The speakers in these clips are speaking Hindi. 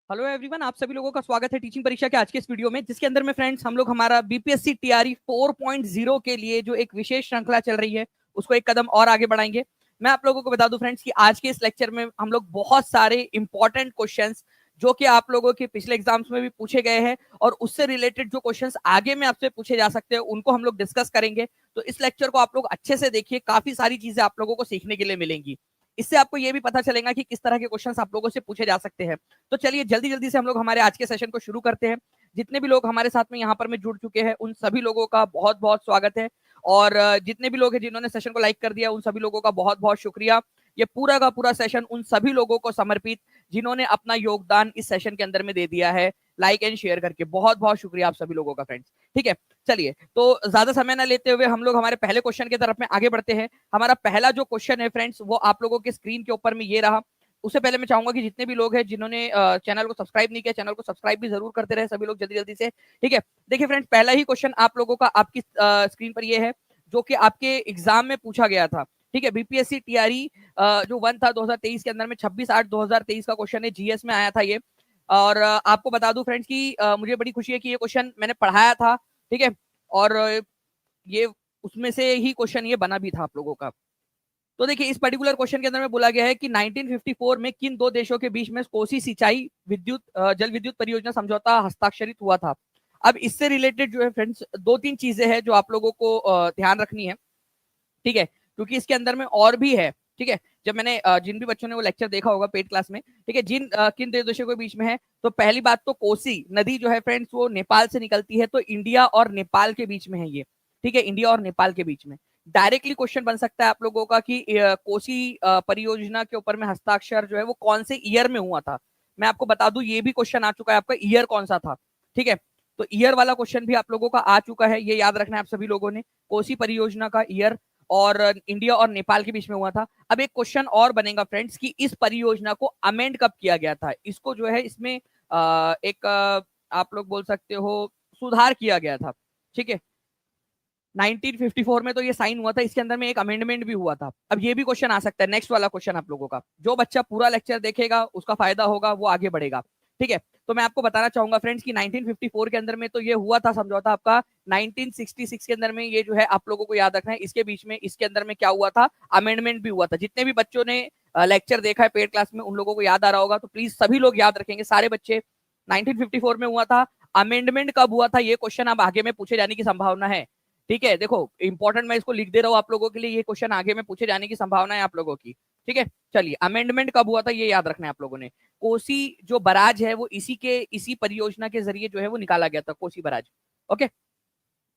हेलो एवरीवन, आप सभी लोगों का स्वागत है टीचिंग परीक्षा के आज के इस वीडियो में, जिसके अंदर में फ्रेंड्स हम लोग हमारा बीपीएससी टीआरई 4.0 के लिए जो एक विशेष श्रृंखला चल रही है उसको एक कदम और आगे बढ़ाएंगे। मैं आप लोगों को बता दूं फ्रेंड्स कि आज के इस लेक्चर में हम लोग बहुत सारे इंपॉर्टेंट क्वेश्चंस जो कि आप लोगों के पिछले एग्जाम्स में भी पूछे गए हैं और उससे रिलेटेड जो क्वेश्चंस आगे में आपसे पूछे जा सकते हैं उनको हम लोग डिस्कस करेंगे। तो इस लेक्चर को आप लोग अच्छे से देखिए, काफी सारी चीजें आप लोगों को सीखने के लिए मिलेंगी। इससे आपको ये भी पता चलेगा कि किस तरह के क्वेश्चंस आप लोगों से पूछे जा सकते हैं। तो चलिए जल्दी जल्दी से हम लोग हमारे आज के सेशन को शुरू करते हैं। जितने भी लोग हमारे साथ में यहाँ पर में जुड़ चुके हैं उन सभी लोगों का बहुत बहुत स्वागत है। और जितने भी लोग हैं जिन्होंने सेशन को लाइक कर दिया उन सभी लोगों का बहुत बहुत शुक्रिया। ये पूरा का पूरा सेशन उन सभी लोगों को समर्पित जिन्होंने अपना योगदान इस सेशन के अंदर में दे दिया है, लाइक एंड शेयर करके। बहुत बहुत शुक्रिया आप सभी लोगों का फ्रेंड्स। ठीक है, चलिए तो ज्यादा समय ना लेते हुए हम लोग हमारे पहले क्वेश्चन की तरफ में आगे बढ़ते हैं। हमारा पहला जो क्वेश्चन है फ्रेंड्स वो आप लोगों के स्क्रीन के ऊपर में ये रहा। उससे पहले मैं चाहूंगा कि जितने भी लोग हैं जिन्होंने चैनल को सब्सक्राइब नहीं किया, चैनल को सब्सक्राइब भी जरूर करते रहे सभी लोग जल्दी जल्दी से। ठीक है, देखिए फ्रेंड्स, पहला ही क्वेश्चन आप लोगों का आपकी स्क्रीन पर ये है जो कि आपके एग्जाम में पूछा गया था। ठीक है, बीपीएससी टीआरई जो 1 था 2023 के अंदर में 26/8/2023 का क्वेश्चन है, जीएस में आया था ये। और आपको बता दूं फ्रेंड्स कि मुझे बड़ी खुशी है कि ये क्वेश्चन मैंने पढ़ाया था। ठीक है, और ये उसमें से ही क्वेश्चन ये बना भी था आप लोगों का। तो देखिए इस पर्टिकुलर क्वेश्चन के अंदर में बोला गया है कि 1954 में किन दो देशों के बीच में कोसी सिंचाई विद्युत जल विद्युत परियोजना समझौता हस्ताक्षरित हुआ था। अब इससे रिलेटेड जो है फ्रेंड्स दो तीन चीजें हैं जो आप लोगों को ध्यान रखनी है। ठीक है, क्योंकि इसके अंदर में और भी है। ठीक है, जब मैंने जिन भी बच्चों ने वो लेक्चर देखा होगा पेड क्लास में, ठीक है, किन देशों के बीच में है, तो पहली बात तो कोसी नदी जो है फ्रेंड्स वो नेपाल से निकलती है, तो इंडिया और नेपाल के बीच में है ये। ठीक है, इंडिया और नेपाल के बीच में डायरेक्टली क्वेश्चन बन सकता है आप लोगों का कि कोसी परियोजना के ऊपर में हस्ताक्षर जो है वो कौन से ईयर में हुआ था। मैं आपको बता दूं ये भी क्वेश्चन आ चुका है, आपका ईयर कौन सा था। ठीक है, तो ईयर वाला क्वेश्चन भी आप लोगों का आ चुका है, ये याद रखना है आप सभी लोगों ने। कोसी परियोजना का ईयर और इंडिया और नेपाल के बीच में हुआ था। अब एक क्वेश्चन और बनेगा फ्रेंड्स कि इस परियोजना को अमेंड कब किया गया था। इसको जो है इसमें एक आप लोग बोल सकते हो सुधार किया गया था। ठीक है, 1954 में तो ये साइन हुआ था, इसके अंदर में एक अमेंडमेंट भी हुआ था। अब ये भी क्वेश्चन आ सकता है, नेक्स्ट वाला क्वेश्चन आप लोगों का। जो बच्चा पूरा लेक्चर देखेगा उसका फायदा होगा, वो आगे बढ़ेगा। ठीक है, तो मैं आपको बताना चाहूंगा फ्रेंड्स कि 1954 के अंदर में तो ये हुआ था समझौता आपका। 1966 के अंदर में ये जो है आप लोगों को याद रखना है, इसके बीच में इसके अंदर में क्या हुआ था, अमेंडमेंट भी हुआ था। जितने भी बच्चों ने लेक्चर देखा है पेड क्लास में उन लोगों को याद आ रहा होगा, तो प्लीज सभी लोग याद रखेंगे, सारे बच्चे। 1954 में हुआ था, अमेंडमेंट कब हुआ था ये क्वेश्चन अब आगे में पूछे जाने की संभावना है। ठीक है, देखो इंपॉर्टेंट मैं इसको लिख दे रहा हूँ आप लोगों के लिए, ये क्वेश्चन आगे में पूछे जाने की संभावना है आप लोगों की। ठीक है, चलिए अमेंडमेंट कब हुआ था ये याद रखना है आप लोगों ने। कोसी जो बराज है वो इसी परियोजना के जरिए जो है वो निकाला गया था, कोसी बराज। ओके,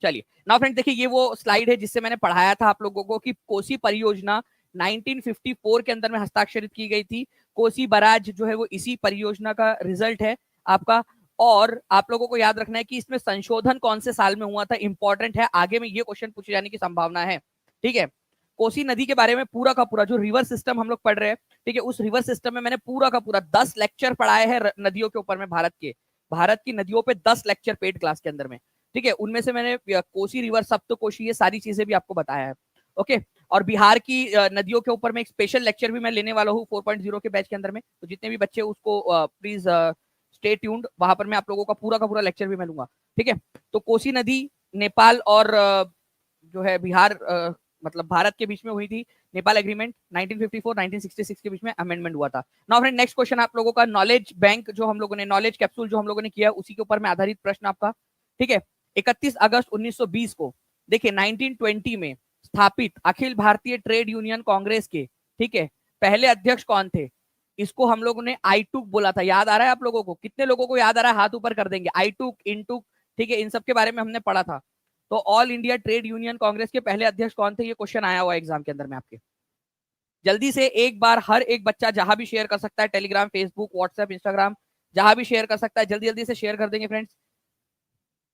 चलिए नाउ फ्रेंड देखिए ये वो स्लाइड है जिससे मैंने पढ़ाया था आप लोगों को कि कोसी परियोजना 1954 के अंदर में हस्ताक्षरित की गई थी। कोसी बराज जो है वो इसी परियोजना का रिजल्ट है आपका। और आप लोगों को याद रखना है कि इसमें संशोधन कौन से साल में हुआ था, इंपॉर्टेंट है, आगे में ये क्वेश्चन पूछे जाने की संभावना है। ठीक है, कोसी नदी के बारे में पूरा का पूरा जो रिवर सिस्टम हम लोग पढ़ रहे हैं, ठीक है, उस रिवर सिस्टम में मैंने पूरा का पूरा 10 लेक्चर पढ़ाए हैं नदियों के ऊपर में, भारत की नदियों पे 10 लेक्चर पेड क्लास के अंदर में। ठीक है, उनमें से मैंने कोसी रिवर, सप्तकोशी, ये सारी चीजें भी आपको बताया है। ओके, और बिहार की नदियों के ऊपर में एक स्पेशल लेक्चर भी मैं लेने वाला हूँ 4.0 के बैच के अंदर में, तो जितने भी बच्चे उसको प्लीज स्टे ट्यून्ड, वहां पर मैं आप लोगों का पूरा लेक्चर भी मैं लूंगा। ठीक है, तो कोसी नदी नेपाल और जो है बिहार मतलब भारत के बीच में हुई थी नेपाल एग्रीमेंट 1954 1966 के बीच में अमेंडमेंट हुआ था। नाउ फ्रेंड नेक्स्ट क्वेश्चन आप लोगों का नॉलेज बैंक जो हम लोगों ने, नॉलेज कैप्सूल जो हम लोगों ने किया उसी के ऊपर में आधारित प्रश्न आपका। ठीक है, 31 अगस्त 1920 को देखिए 1920 में स्थापित अखिल भारतीय ट्रेड यूनियन कांग्रेस के, ठीक है, पहले अध्यक्ष कौन थे। इसको हम लोगों ने आईटूक बोला था, याद आ रहा है आप लोगों को, कितने लोगों को याद आ रहा है हाथ ऊपर कर देंगे। आईटूक, इनटूक, ठीक है, इन सब के बारे में हमने पढ़ा था। तो all India trade union Congress के पहले अध्यक्ष कौन थे, ये क्वेश्चन आया हुआ एग्जाम के अंदर में आपके। जल्दी से एक बार हर एक बच्चा जहां भी शेयर कर सकता है, टेलीग्राम, फेसबुक, व्हाट्सएप, इंस्टाग्राम, जहां भी शेयर कर सकता है जल्दी जल्दी से शेयर कर देंगे फ्रेंड्स।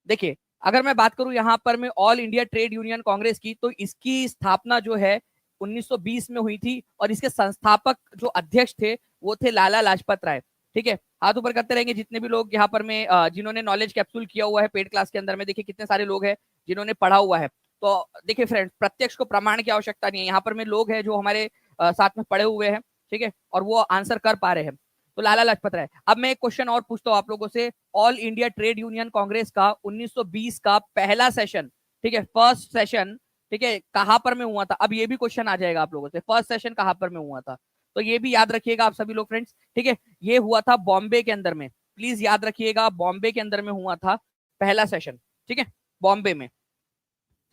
देखिए अगर मैं बात करूं यहाँ पर मैं all India trade union Congress की, तो इसकी स्थापना जो है 1920 में हुई थी और इसके संस्थापक जो अध्यक्ष थे वो थे लाला लाजपत राय। ठीक है, हाथ ऊपर करते रहेंगे जितने भी लोग यहाँ पर में जिन्होंने नॉलेज कैप्सूल किया हुआ है पेड क्लास के अंदर में। देखिए कितने सारे लोग हैं जिन्होंने पढ़ा हुआ है। तो देखिए फ्रेंड्स, प्रत्यक्ष को प्रमाण की आवश्यकता नहीं है, यहाँ पर में लोग हैं जो हमारे साथ में पढ़े हुए हैं। ठीक है, और वो आंसर कर पा रहे हैं। तो लाला लाजपत राय। अब मैं एक क्वेश्चन और पूछता हूँ आप लोगों से, all India trade union Congress का 1920 का पहला सेशन, ठीक है, फर्स्ट सेशन, ठीक है, कहां पर में हुआ था? अब ये भी क्वेश्चन आ जाएगा आप लोगों से, फर्स्ट सेशन कहां पर में हुआ था, तो ये भी याद रखिएगा आप सभी लोग फ्रेंड्स, ठीक है। ये हुआ था बॉम्बे के अंदर में, प्लीज याद रखिएगा, बॉम्बे के अंदर में हुआ था पहला सेशन, ठीक है, बॉम्बे में।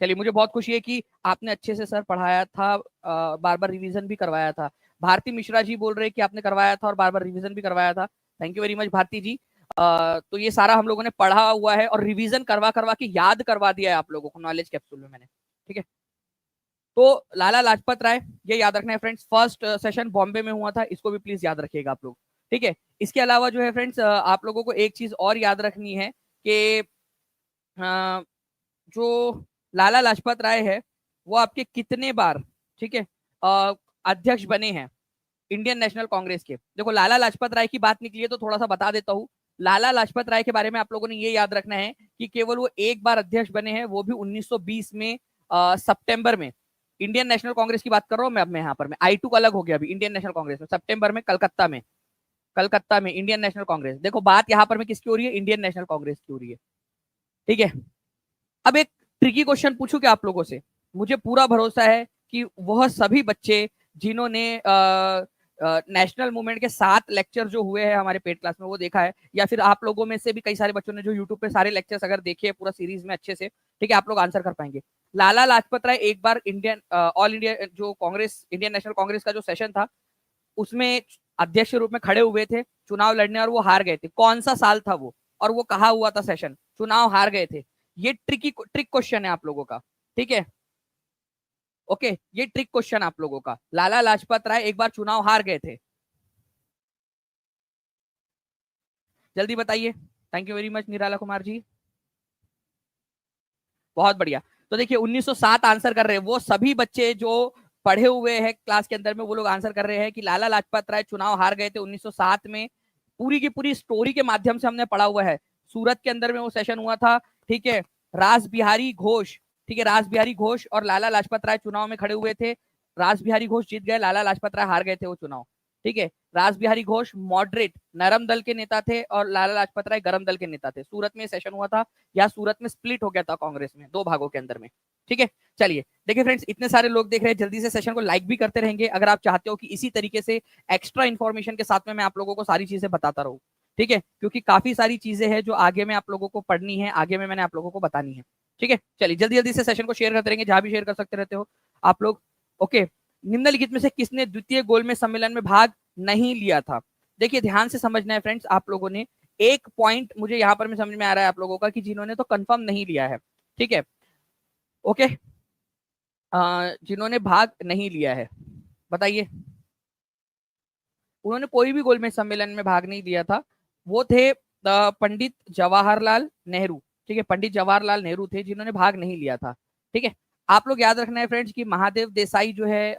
चलिए, मुझे बहुत खुशी है कि आपने अच्छे से सर पढ़ाया था, बार बार रिवीजन भी करवाया था। भारती मिश्रा जी बोल रहे हैं कि आपने करवाया था और बार बार रिवीजन भी करवाया था, thank you very much Bharti ji. तो ये सारा हम लोगों ने पढ़ा हुआ है और रिवीजन करवा करवा के याद करवा दिया है आप लोगों को नॉलेज कैप्सूल में मैंने, ठीक है। तो लाला लाजपत राय, ये याद रखना है फ्रेंड्स, फर्स्ट सेशन बॉम्बे में हुआ था, इसको भी प्लीज याद रखिएगा आप लोग, ठीक है। इसके अलावा जो है फ्रेंड्स, आप लोगों को एक चीज और याद रखनी है कि जो लाला लाजपत राय है वो आपके कितने बार, ठीक है, अध्यक्ष बने हैं इंडियन नेशनल कांग्रेस के। देखो, लाला लाजपत राय की बात निकली है तो थोड़ा सा बता देता हूँ। लाला लाजपत राय के बारे में आप लोगों ने ये याद रखना है कि केवल वो एक बार अध्यक्ष बने हैं, वो भी 1920 में सितंबर में। इंडियन नेशनल कांग्रेस की बात कर रहा हूँ मैं, अब मैं यहाँ पर मैं आई टू अलग हो गया, अभी इंडियन नेशनल कांग्रेस में सितंबर में कलकत्ता में इंडियन नेशनल कांग्रेस। देखो, बात यहाँ पर में किसकी हो रही है? इंडियन नेशनल कांग्रेस की हो रही है, ठीक है। अब एक ट्रिकी क्वेश्चन पूछूं क्या आप लोगों से? मुझे पूरा भरोसा है कि वह सभी बच्चे जिन्होंने नेशनल मूवमेंट के 7 लेक्चर जो हुए हैं हमारे पेड क्लास में वो देखा है, या फिर आप लोगों में से भी कई सारे बच्चों ने जो यूट्यूब पे सारे लेक्चर्स अगर देखे हैं पूरा सीरीज में अच्छे से, ठीक है, आप लोग आंसर कर पाएंगे। लाला लाजपत राय एक बार इंडियन ऑल इंडिया जो कांग्रेस इंडियन नेशनल कांग्रेस का जो सेशन था उसमें अध्यक्ष के रूप में खड़े हुए थे चुनाव लड़ने, और वो हार गए थे। कौन सा साल था वो, और वो कहा हुआ था सेशन, चुनाव हार गए थे। ये ट्रिक क्वेश्चन है आप लोगों का, ठीक है, ओके। ये ट्रिक क्वेश्चन आप लोगों का, लाला लाजपत राय एक बार चुनाव हार गए थे, जल्दी बताइए। थैंक यू वेरी मच निराला कुमार जी, बहुत बढ़िया। तो देखिए 1907 आंसर कर रहे हैं वो सभी बच्चे जो पढ़े हुए हैं क्लास के अंदर में, वो लोग आंसर कर रहे हैं कि लाला लाजपत राय चुनाव हार गए थे 1907 में। पूरी की पूरी स्टोरी के माध्यम से हमने पढ़ा हुआ है। सूरत के अंदर में वो सेशन हुआ था, ठीक है। रास बिहारी घोष, ठीक है, रास बिहारी घोष और लाला लाजपत राय चुनाव में खड़े हुए थे। रास बिहारी घोष जीत गए, लाला लाजपत राय हार गए थे वो चुनाव, ठीक है। रास बिहारी घोष मॉडरेट नरम दल के नेता थे और लाला लाजपत राय गरम दल के नेता थे। सूरत में सेशन हुआ था, या सूरत में स्प्लिट हो गया था कांग्रेस में 2 भागों के अंदर में, ठीक है। चलिए देखिए फ्रेंड्स, इतने सारे लोग देख रहे हैं, जल्दी से सेशन को लाइक भी करते रहेंगे अगर आप चाहते हो कि इसी तरीके से एक्स्ट्रा इन्फॉर्मेशन के साथ में मैं आप लोगों को सारी चीजें बताता रहूं, ठीक है, क्योंकि काफी सारी चीजें हैं जो आगे में आप लोगों को पढ़नी है, आगे में मैंने आप लोगों को बतानी है, ठीक है। चलिए जल्दी जल्दी से सेशन को शेयर करते रहेंगे, जहां भी शेयर कर सकते रहते हो आप लोग, ओके। निम्नलिखित में से किसने द्वितीय गोलमेज सम्मेलन में भाग नहीं लिया था? देखिए ध्यान से समझना है फ्रेंड्स, आप लोगों ने एक पॉइंट मुझे यहाँ पर में समझ में आ रहा है आप लोगों का कि जिन्होंने तो कंफर्म नहीं लिया है, ठीक है, ओके। जिन्होंने भाग नहीं लिया है बताइए, उन्होंने कोई भी गोलमेज सम्मेलन में भाग नहीं लिया था। वो थे पंडित जवाहरलाल नेहरू, ठीक है, पंडित जवाहरलाल नेहरू थे जिन्होंने भाग नहीं लिया था, ठीक है। आप लोग याद रखना है फ्रेंड्स कि महादेव देसाई जो है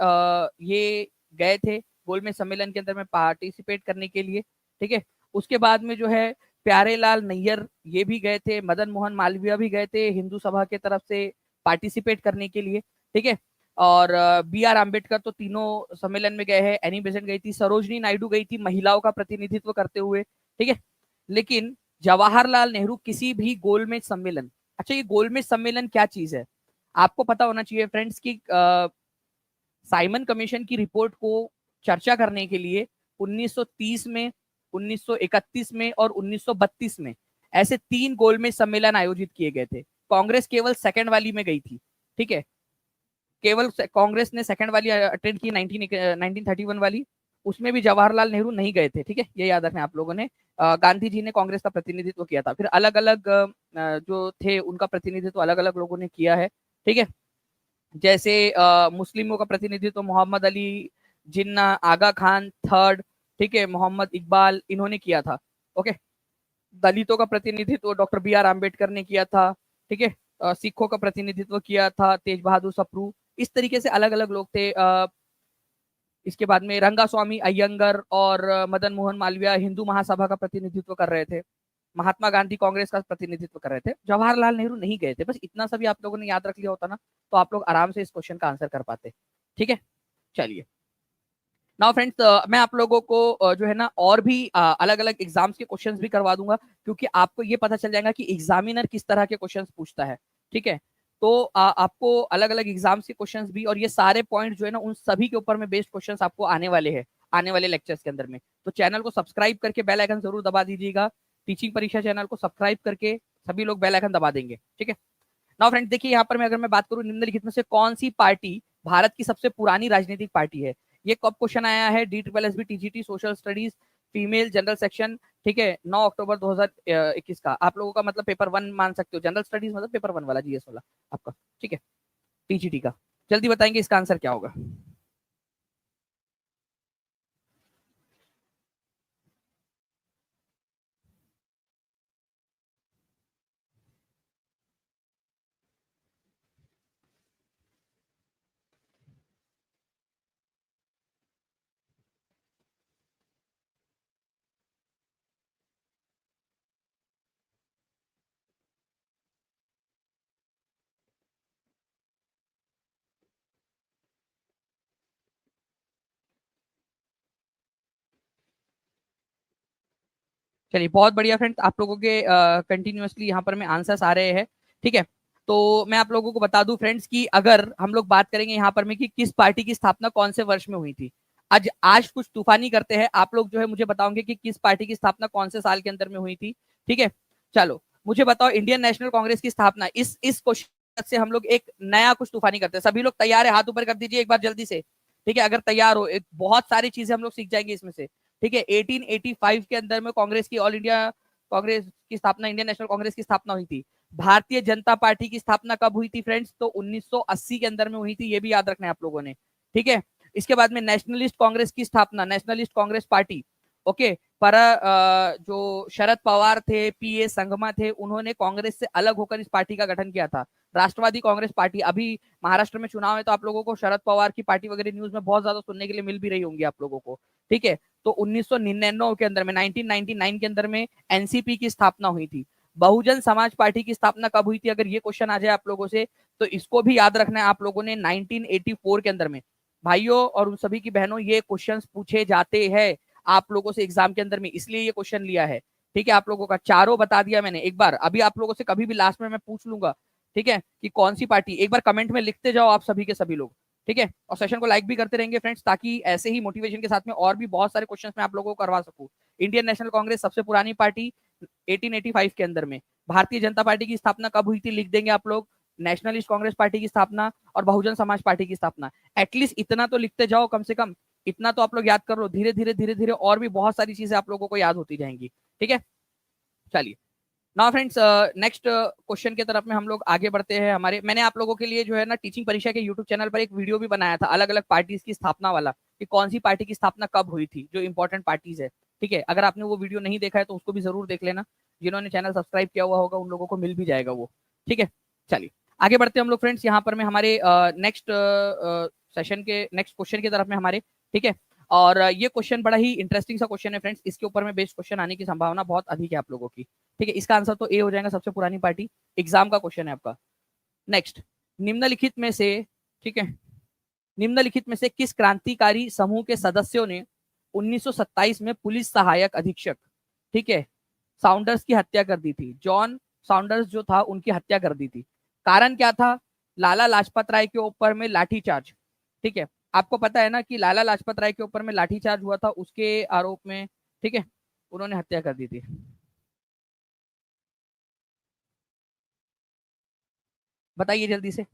ये गए थे गोलमेज सम्मेलन के अंदर में पार्टिसिपेट करने के लिए, ठीक है। उसके बाद में जो है प्यारेलाल नैयर ये भी गए थे, मदन मोहन मालवीय भी गए थे हिंदू सभा के तरफ से पार्टिसिपेट करने के लिए, ठीक है। और बी आर अम्बेडकर तो तीनों सम्मेलन में गए हैं, एनी बेसेंट गई थी, सरोजनी नायडू गई थी महिलाओं का प्रतिनिधित्व करते हुए, ठीक है। लेकिन जवाहरलाल नेहरू किसी भी गोलमेज सम्मेलन, अच्छा ये गोलमेज सम्मेलन क्या चीज है आपको पता होना चाहिए फ्रेंड्स की साइमन कमीशन की रिपोर्ट को चर्चा करने के लिए 1930 में, 1931 में और 1932 में ऐसे 3 गोलमेज सम्मेलन आयोजित किए गए थे। कांग्रेस केवल सेकंड वाली में गई थी, ठीक है, केवल कांग्रेस ने सेकंड वाली अटेंड की 1931 वाली, उसमें भी जवाहरलाल नेहरू नहीं गए थे, ठीक है, ये याद रखना आप लोगों ने। गांधी जी ने कांग्रेस का प्रतिनिधित्व किया था, फिर अलग अलग जो थे उनका प्रतिनिधित्व अलग अलग लोगों ने किया है, ठीक है। जैसे मुस्लिमों का प्रतिनिधित्व मोहम्मद अली जिन्ना, आगा खान थर्ड, ठीक है, मोहम्मद इकबाल, इन्होंने किया था, ओके। दलितों का प्रतिनिधित्व डॉक्टर बी आर अम्बेडकर ने किया था, ठीक है। सिखों का प्रतिनिधित्व किया था तेज बहादुर सप्रू। इस तरीके से अलग अलग लोग थे। इसके बाद में रंगा स्वामी अयंगर और मदन मोहन मालवीय हिंदू महासभा का प्रतिनिधित्व कर रहे थे। महात्मा गांधी कांग्रेस का प्रतिनिधित्व कर रहे थे। जवाहरलाल नेहरू नहीं गए थे। बस इतना सा भी आप लोगों ने याद रख लिया होता ना, तो आप लोग आराम से इस क्वेश्चन का आंसर कर पाते, ठीक है। चलिए नाउ फ्रेंड्स, मैं आप लोगों को जो है ना और भी अलग अलग एग्जाम्स के क्वेश्चंस भी करवा दूंगा, क्योंकि आपको ये पता चल जाएगा कि एग्जामिनर किस तरह के क्वेश्चंस पूछता है। ठीक है, तो आपको अलग अलग एग्जाम्स के क्वेश्चंस भी, और ये सारे पॉइंट जो है ना उन सभी के ऊपर में बेस्ड क्वेश्चंस आपको आने वाले हैं आने वाले लेक्चर्स के अंदर में। तो चैनल को सब्सक्राइब करके बेल आइकन जरूर दबा दीजिएगा। टीचिंग परीक्षा चैनल को सब्सक्राइब करके सभी लोग बेल आइकन दबा देंगे। ठीक है, नाउ फ्रेंड्स देखिए यहाँ पर अगर मैं बात करूं, निम्नलिखित में से कौन सी पार्टी भारत की सबसे पुरानी राजनीतिक पार्टी है। ये कब क्वेश्चन आया है, D triple S B TGT social studies female general section. ठीक है, 9 अक्टूबर 2021 का। आप लोगों का मतलब पेपर 1 मान सकते हो, जनरल स्टडीज मतलब पेपर 1 वाला, जीएस वाला आपका। ठीक है, टीजीटी का। जल्दी बताएंगे इसका आंसर क्या होगा। चलिए बहुत बढ़िया फ्रेंड्स, आप लोगों के कंटिन्यूअसली यहाँ पर में आंसर्स आ रहे हैं। ठीक है, तो मैं आप लोगों को बता दूं फ्रेंड्स कि अगर हम लोग बात करेंगे यहाँ पर में कि किस पार्टी की स्थापना कौन से वर्ष में हुई थी, आज आज कुछ तूफानी करते हैं। आप लोग जो है मुझे बताओगे कि किस पार्टी की स्थापना कौन से साल के अंदर में हुई थी। ठीक है, चलो मुझे बताओ, इंडियन नेशनल कांग्रेस की स्थापना, इस क्वेश्चन से हम लोग एक नया कुछ तूफानी करते हैं। सभी लोग तैयार है, हाथ ऊपर कर दीजिए एक बार जल्दी से। ठीक है, अगर तैयार हो, एक बहुत सारी चीजें हम लोग सीख जाएंगे इसमें से। ठीक है, 1885 के अंदर में कांग्रेस की, ऑल इंडिया कांग्रेस की स्थापना, इंडियन नेशनल कांग्रेस की स्थापना हुई थी। भारतीय जनता पार्टी की स्थापना कब हुई थी फ्रेंड्स, तो 1980 के अंदर में हुई थी। ये भी याद रखना है आप लोगों ने। ठीक है, इसके बाद में नेशनलिस्ट कांग्रेस की स्थापना, नेशनलिस्ट कांग्रेस पार्टी। ओके, पर जो शरद पवार थे, पीए संगमा थे, उन्होंने कांग्रेस से अलग होकर इस पार्टी का गठन किया था, राष्ट्रवादी कांग्रेस पार्टी। अभी महाराष्ट्र में चुनाव है, तो आप लोगों को शरद पवार की पार्टी वगैरह न्यूज में बहुत ज्यादा सुनने के लिए मिल भी रही होंगी आप लोगों को। ठीक है, तो 1999 के अंदर में, 1999 के अंदर में एनसीपी की स्थापना हुई थी। बहुजन समाज पार्टी की स्थापना कब हुई थी, अगर ये क्वेश्चन आ जाए आप लोगों से, तो इसको भी याद रखना है आप लोगों ने, 1984 के अंदर में। भाइयों और उन सभी की बहनों, ये क्वेश्चंस पूछे जाते हैं आप लोगों से एग्जाम के अंदर में, इसलिए ये क्वेश्चन लिया है। ठीक है, आप लोगों का चारों बता दिया मैंने एक बार। अभी आप लोगों से कभी भी लास्ट में मैं पूछ लूंगा, ठीक है, कि कौन सी पार्टी, एक बार कमेंट में लिखते जाओ आप सभी के सभी लोग। ठीक है, और सेशन को लाइक भी करते रहेंगे फ्रेंड्स, ताकि ऐसे ही मोटिवेशन के साथ में और भी बहुत सारे क्वेश्चंस मैं आप लोगों को करवा सकूं। इंडियन नेशनल कांग्रेस सबसे पुरानी पार्टी 1885 के अंदर में। भारतीय जनता पार्टी की स्थापना कब हुई थी लिख देंगे आप लोग। नेशनलिस्ट कांग्रेस पार्टी की स्थापना और बहुजन समाज पार्टी की स्थापना। एटलीस्ट इतना तो लिखते जाओ कम से कम, इतना तो आप लोग याद कर लो। धीरे धीरे धीरे धीरे और भी बहुत सारी चीजें आप लोगों को याद होती जाएंगी। ठीक है, चलिए नाउ फ्रेंड्स, नेक्स्ट क्वेश्चन की तरफ में हम लोग आगे बढ़ते हैं। हमारे, मैंने आप लोगों के लिए जो है ना टीचिंग परीक्षा के यूट्यूब चैनल पर एक वीडियो भी बनाया था, अलग अलग पार्टीज की स्थापना वाला, कि कौन सी पार्टी की स्थापना कब हुई थी, जो इंपॉर्टेंट पार्टीज है। ठीक है, अगर आपने वो वीडियो नहीं देखा है तो उसको भी जरूर देख लेना। जिन्होंने चैनल सब्सक्राइब किया हुआ होगा उन लोगों को मिल भी जाएगा वो। ठीक है, चलिए आगे बढ़ते हैं हम लोग फ्रेंड्स, यहाँ पर मैं हमारे नेक्स्ट सेशन के नेक्स्ट क्वेश्चन की तरफ में हमारे। ठीक है, और ये क्वेश्चन बड़ा ही इंटरेस्टिंग सा क्वेश्चन है फ्रेंड्स, इसके ऊपर में बेस्ट क्वेश्चन आने की संभावना बहुत अधिक है आप लोगों की। ठीक है, इसका आंसर तो ए हो जाएगा, सबसे पुरानी पार्टी। एग्जाम का क्वेश्चन है आपका। नेक्स्ट, निम्नलिखित में से, ठीक है, निम्नलिखित में से किस क्रांतिकारी समूह के सदस्यों ने 1927 में पुलिस सहायक अधीक्षक, ठीक है, साउंडर्स की हत्या कर दी थी। जॉन साउंडर्स जो था उनकी हत्या कर दी थी। कारण क्या था, लाला लाजपत राय के ऊपर में लाठीचार्ज। ठीक है, आपको पता है ना कि लाला लाजपत राय के ऊपर में लाठीचार्ज हुआ था, उसके आरोप में, ठीक है, उन्होंने हत्या कर दी थी। बताइए जल्दी से।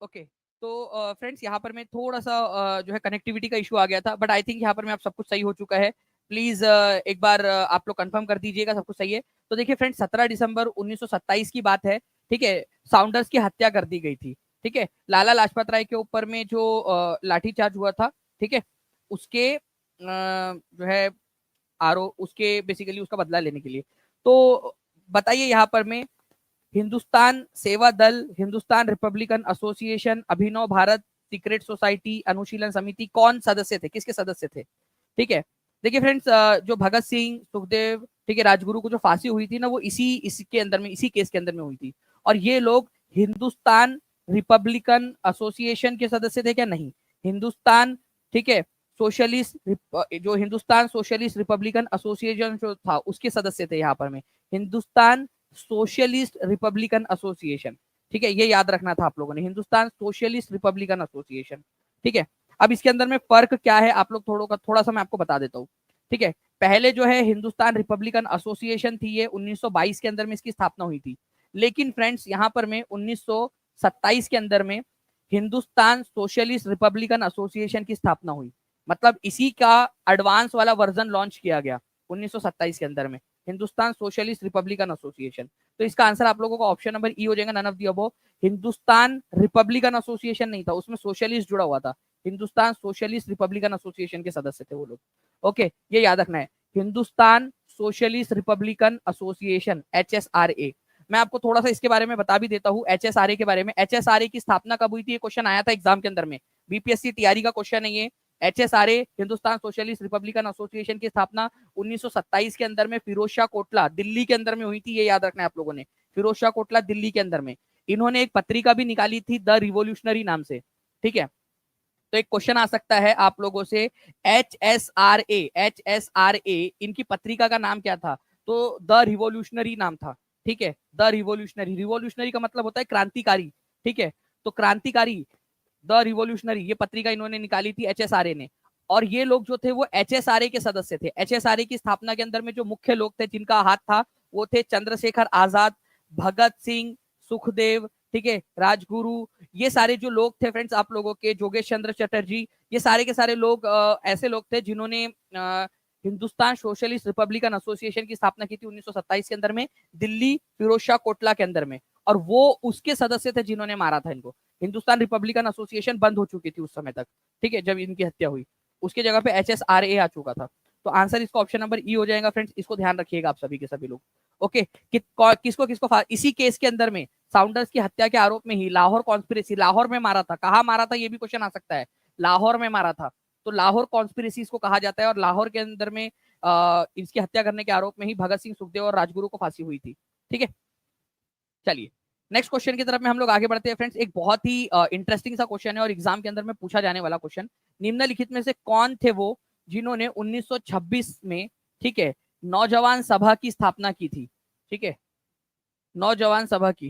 ओके तो फ्रेंड्स यहाँ पर मैं थोड़ा सा जो है कनेक्टिविटी का इशू आ गया था, बट आई थिंक यहाँ पर मैं आप सब कुछ सही हो चुका है। प्लीज एक बार आप लोग कंफर्म कर दीजिएगा सब कुछ सही है। तो देखिए फ्रेंड्स, 17 दिसंबर 1927 की बात है, ठीक है। साउंडर्स की हत्या कर दी गई थी, ठीक है। लाला लाजपत राय के ऊपर में जो लाठीचार्ज हुआ था, ठीक है, उसके जो है उसके बेसिकली उसका बदला लेने के लिए। तो बताइए यहाँ पर में, हिंदुस्तान सेवा दल, हिंदुस्तान रिपब्लिकन एसोसिएशन, अभिनव भारत, सीक्रेट सोसाइटी, अनुशीलन समिति, कौन सदस्य थे, किसके सदस्य थे, ठीक है। देखिए फ्रेंड्स, जो भगत सिंह, सुखदेव, ठीक है, राजगुरु को जो फांसी हुई थी ना, वो इसी अंदर में, इसी केस के अंदर में हुई थी। और ये लोग हिंदुस्तान रिपब्लिकन एसोसिएशन के सदस्य थे क्या? नहीं। हिंदुस्तान, ठीक है, जो हिंदुस्तान सोशलिस्ट रिपब्लिकन एसोसिएशन जो था उसके सदस्य थे यहाँ पर में, हिंदुस्तान सोशलिस्ट रिपब्लिकन एसोसिएशन, ठीक है। ये याद रखना था आप लोगों ने, हिंदुस्तान सोशलिस्ट रिपब्लिकन एसोसिएशन, ठीक है। अब इसके अंदर में फर्क क्या है, आप लोग थोड़ा सा मैं आपको बता देता हूँ, ठीक है। पहले जो है हिंदुस्तान रिपब्लिकन एसोसिएशन थी, ये 1922 के अंदर में इसकी स्थापना हुई थी। लेकिन फ्रेंड्स यहाँ पर में 1927 के अंदर में हिंदुस्तान सोशलिस्ट रिपब्लिकन एसोसिएशन की स्थापना हुई। मतलब इसी का एडवांस वाला वर्जन लॉन्च किया गया 1927 के अंदर में, हिंदुस्तान सोशलिस्ट रिपब्लिकन एसोसिएशन। तो इसका आंसर आप लोगों का ऑप्शन नंबर ई हो जाएगा, none of the above. Hindustan Republican Association नहीं था, उसमें सोशलिस्ट जुड़ा हुआ था। हिंदुस्तान सोशलिस्ट रिपब्लिकन एसोसिएशन के सदस्य थे वो लोग। ओके, ये याद रखना है, Hindustan socialist Republican association, HSRA। मैं आपको थोड़ा सा इसके बारे में बता भी देता हूँ, HSRA के बारे में। HSRA की स्थापना कब हुई थी? ये क्वेश्चन आया था एग्जाम के अंदर में, बीपीएससी टीआरई का क्वेश्चन है ये। HSRA, Hindustan socialist Republican association की स्थापना 1927 के अंदर में फिरोज शाह कोटला, दिल्ली के अंदर में हुई थी। ये याद रखना है आप लोगों ने, फिरोज शाह कोटला, दिल्ली के अंदर में। इन्होंने एक पत्रिका भी निकाली थी, द रिवोल्यूशनरी नाम से, ठीक है। तो एक क्वेश्चन आ सकता है आप लोगों से, HSRA इनकी पत्रिका का नाम क्या था? तो द रिवोल्यूशनरी नाम था, ठीक है। द रिवोल्यूशनरी, रिवोल्यूशनरी का मतलब होता है क्रांतिकारी, ठीक है। तो क्रांतिकारी, द रिवोल्यूशनरी, ये पत्रिका इन्होंने निकाली थी HSRA ने। और ये लोग जो थे वो HSRA के सदस्य थे। HSRA की स्थापना के अंदर में जो मुख्य लोग थे जिनका हाथ था, वो थे चंद्रशेखर आजाद, भगत सिंह, सुखदेव, ठीक है, राजगुरु। ये सारे जो लोग थे फ्रेंड्स आप लोगों के, जोगेश चंद्र चटर्जी, ये सारे के सारे लोग ऐसे लोग थे जिन्होंने हिंदुस्तान सोशलिस्ट रिपब्लिकन एसोसिएशन की स्थापना की थी 1927 के अंदर में, दिल्ली फिरोज शाह कोटला के अंदर में। और वो उसके सदस्य थे जिन्होंने मारा था इनको। हिंदुस्तान रिपब्लिकन एसोसिएशन बंद हो चुकी थी उस समय तक, ठीक है, जब इनकी हत्या हुई। उसके जगह पे HSRA आ चुका था। तो आंसर इसका ऑप्शन नंबर ई हो जाएगा फ्रेंड्स, इसको ध्यान रखिएगा आप सभी के सभी लोग। ओके, किसको किसको इसी केस के अंदर में साउंडर्स की हत्या के आरोप में ही लाहौर कॉन्स्पिरेसी, लाहौर में मारा था, कहाँ मारा था ये भी क्वेश्चन आ सकता है, लाहौर में मारा था। तो लाहौर कॉन्स्पिरेसी इसको कहा जाता है। और लाहौर के अंदर में इसकी हत्या करने के आरोप में ही भगत सिंह, सुखदेव और राजगुरु को फांसी हुई थी, ठीक है। चलिए नेक्स्ट क्वेश्चन की तरफ में हम लोग आगे बढ़ते हैं फ्रेंड्स। एक बहुत ही इंटरेस्टिंग सा क्वेश्चन है और एग्जाम के अंदर में पूछा जाने वाला क्वेश्चन। निम्नलिखित में से कौन थे वो जिन्होंने 1926 में, ठीक है, नौजवान सभा की स्थापना की थी, ठीक है, नौजवान सभा की,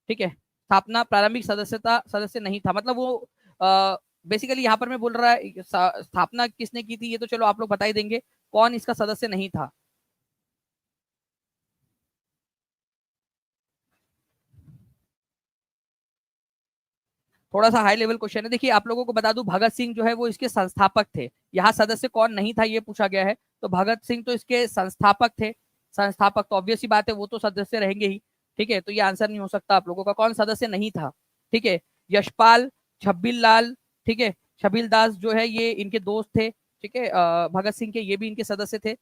ठीक है। स्थापना, प्रारंभिक सदस्य नहीं था, मतलब वो बेसिकली यहाँ पर मैं बोल रहा है स्थापना किसने की थी, ये तो चलो आप लोग बता ही देंगे, कौन इसका सदस्य नहीं था। थोड़ा सा हाई लेवल क्वेश्चन है। देखिए आप लोगों को बता दूं, भगत सिंह जो है वो इसके संस्थापक थे। यहाँ सदस्य कौन नहीं था ये पूछा गया है, तो भगत सिंह तो इसके संस्थापक थे। संस्थापक तो ऑब्वियस ही बात है, वो तो सदस्य रहेंगे ही, ठीक है। तो ये आंसर नहीं हो सकता आप लोगों का, कौन सदस्य नहीं था, ठीक है। यशपाल, छब्बीर लाल, ठीक है, छबील दास जो है ये इनके दोस्त थे, ठीक है, भगत सिंह के, ये भी इनके सदस्य थे।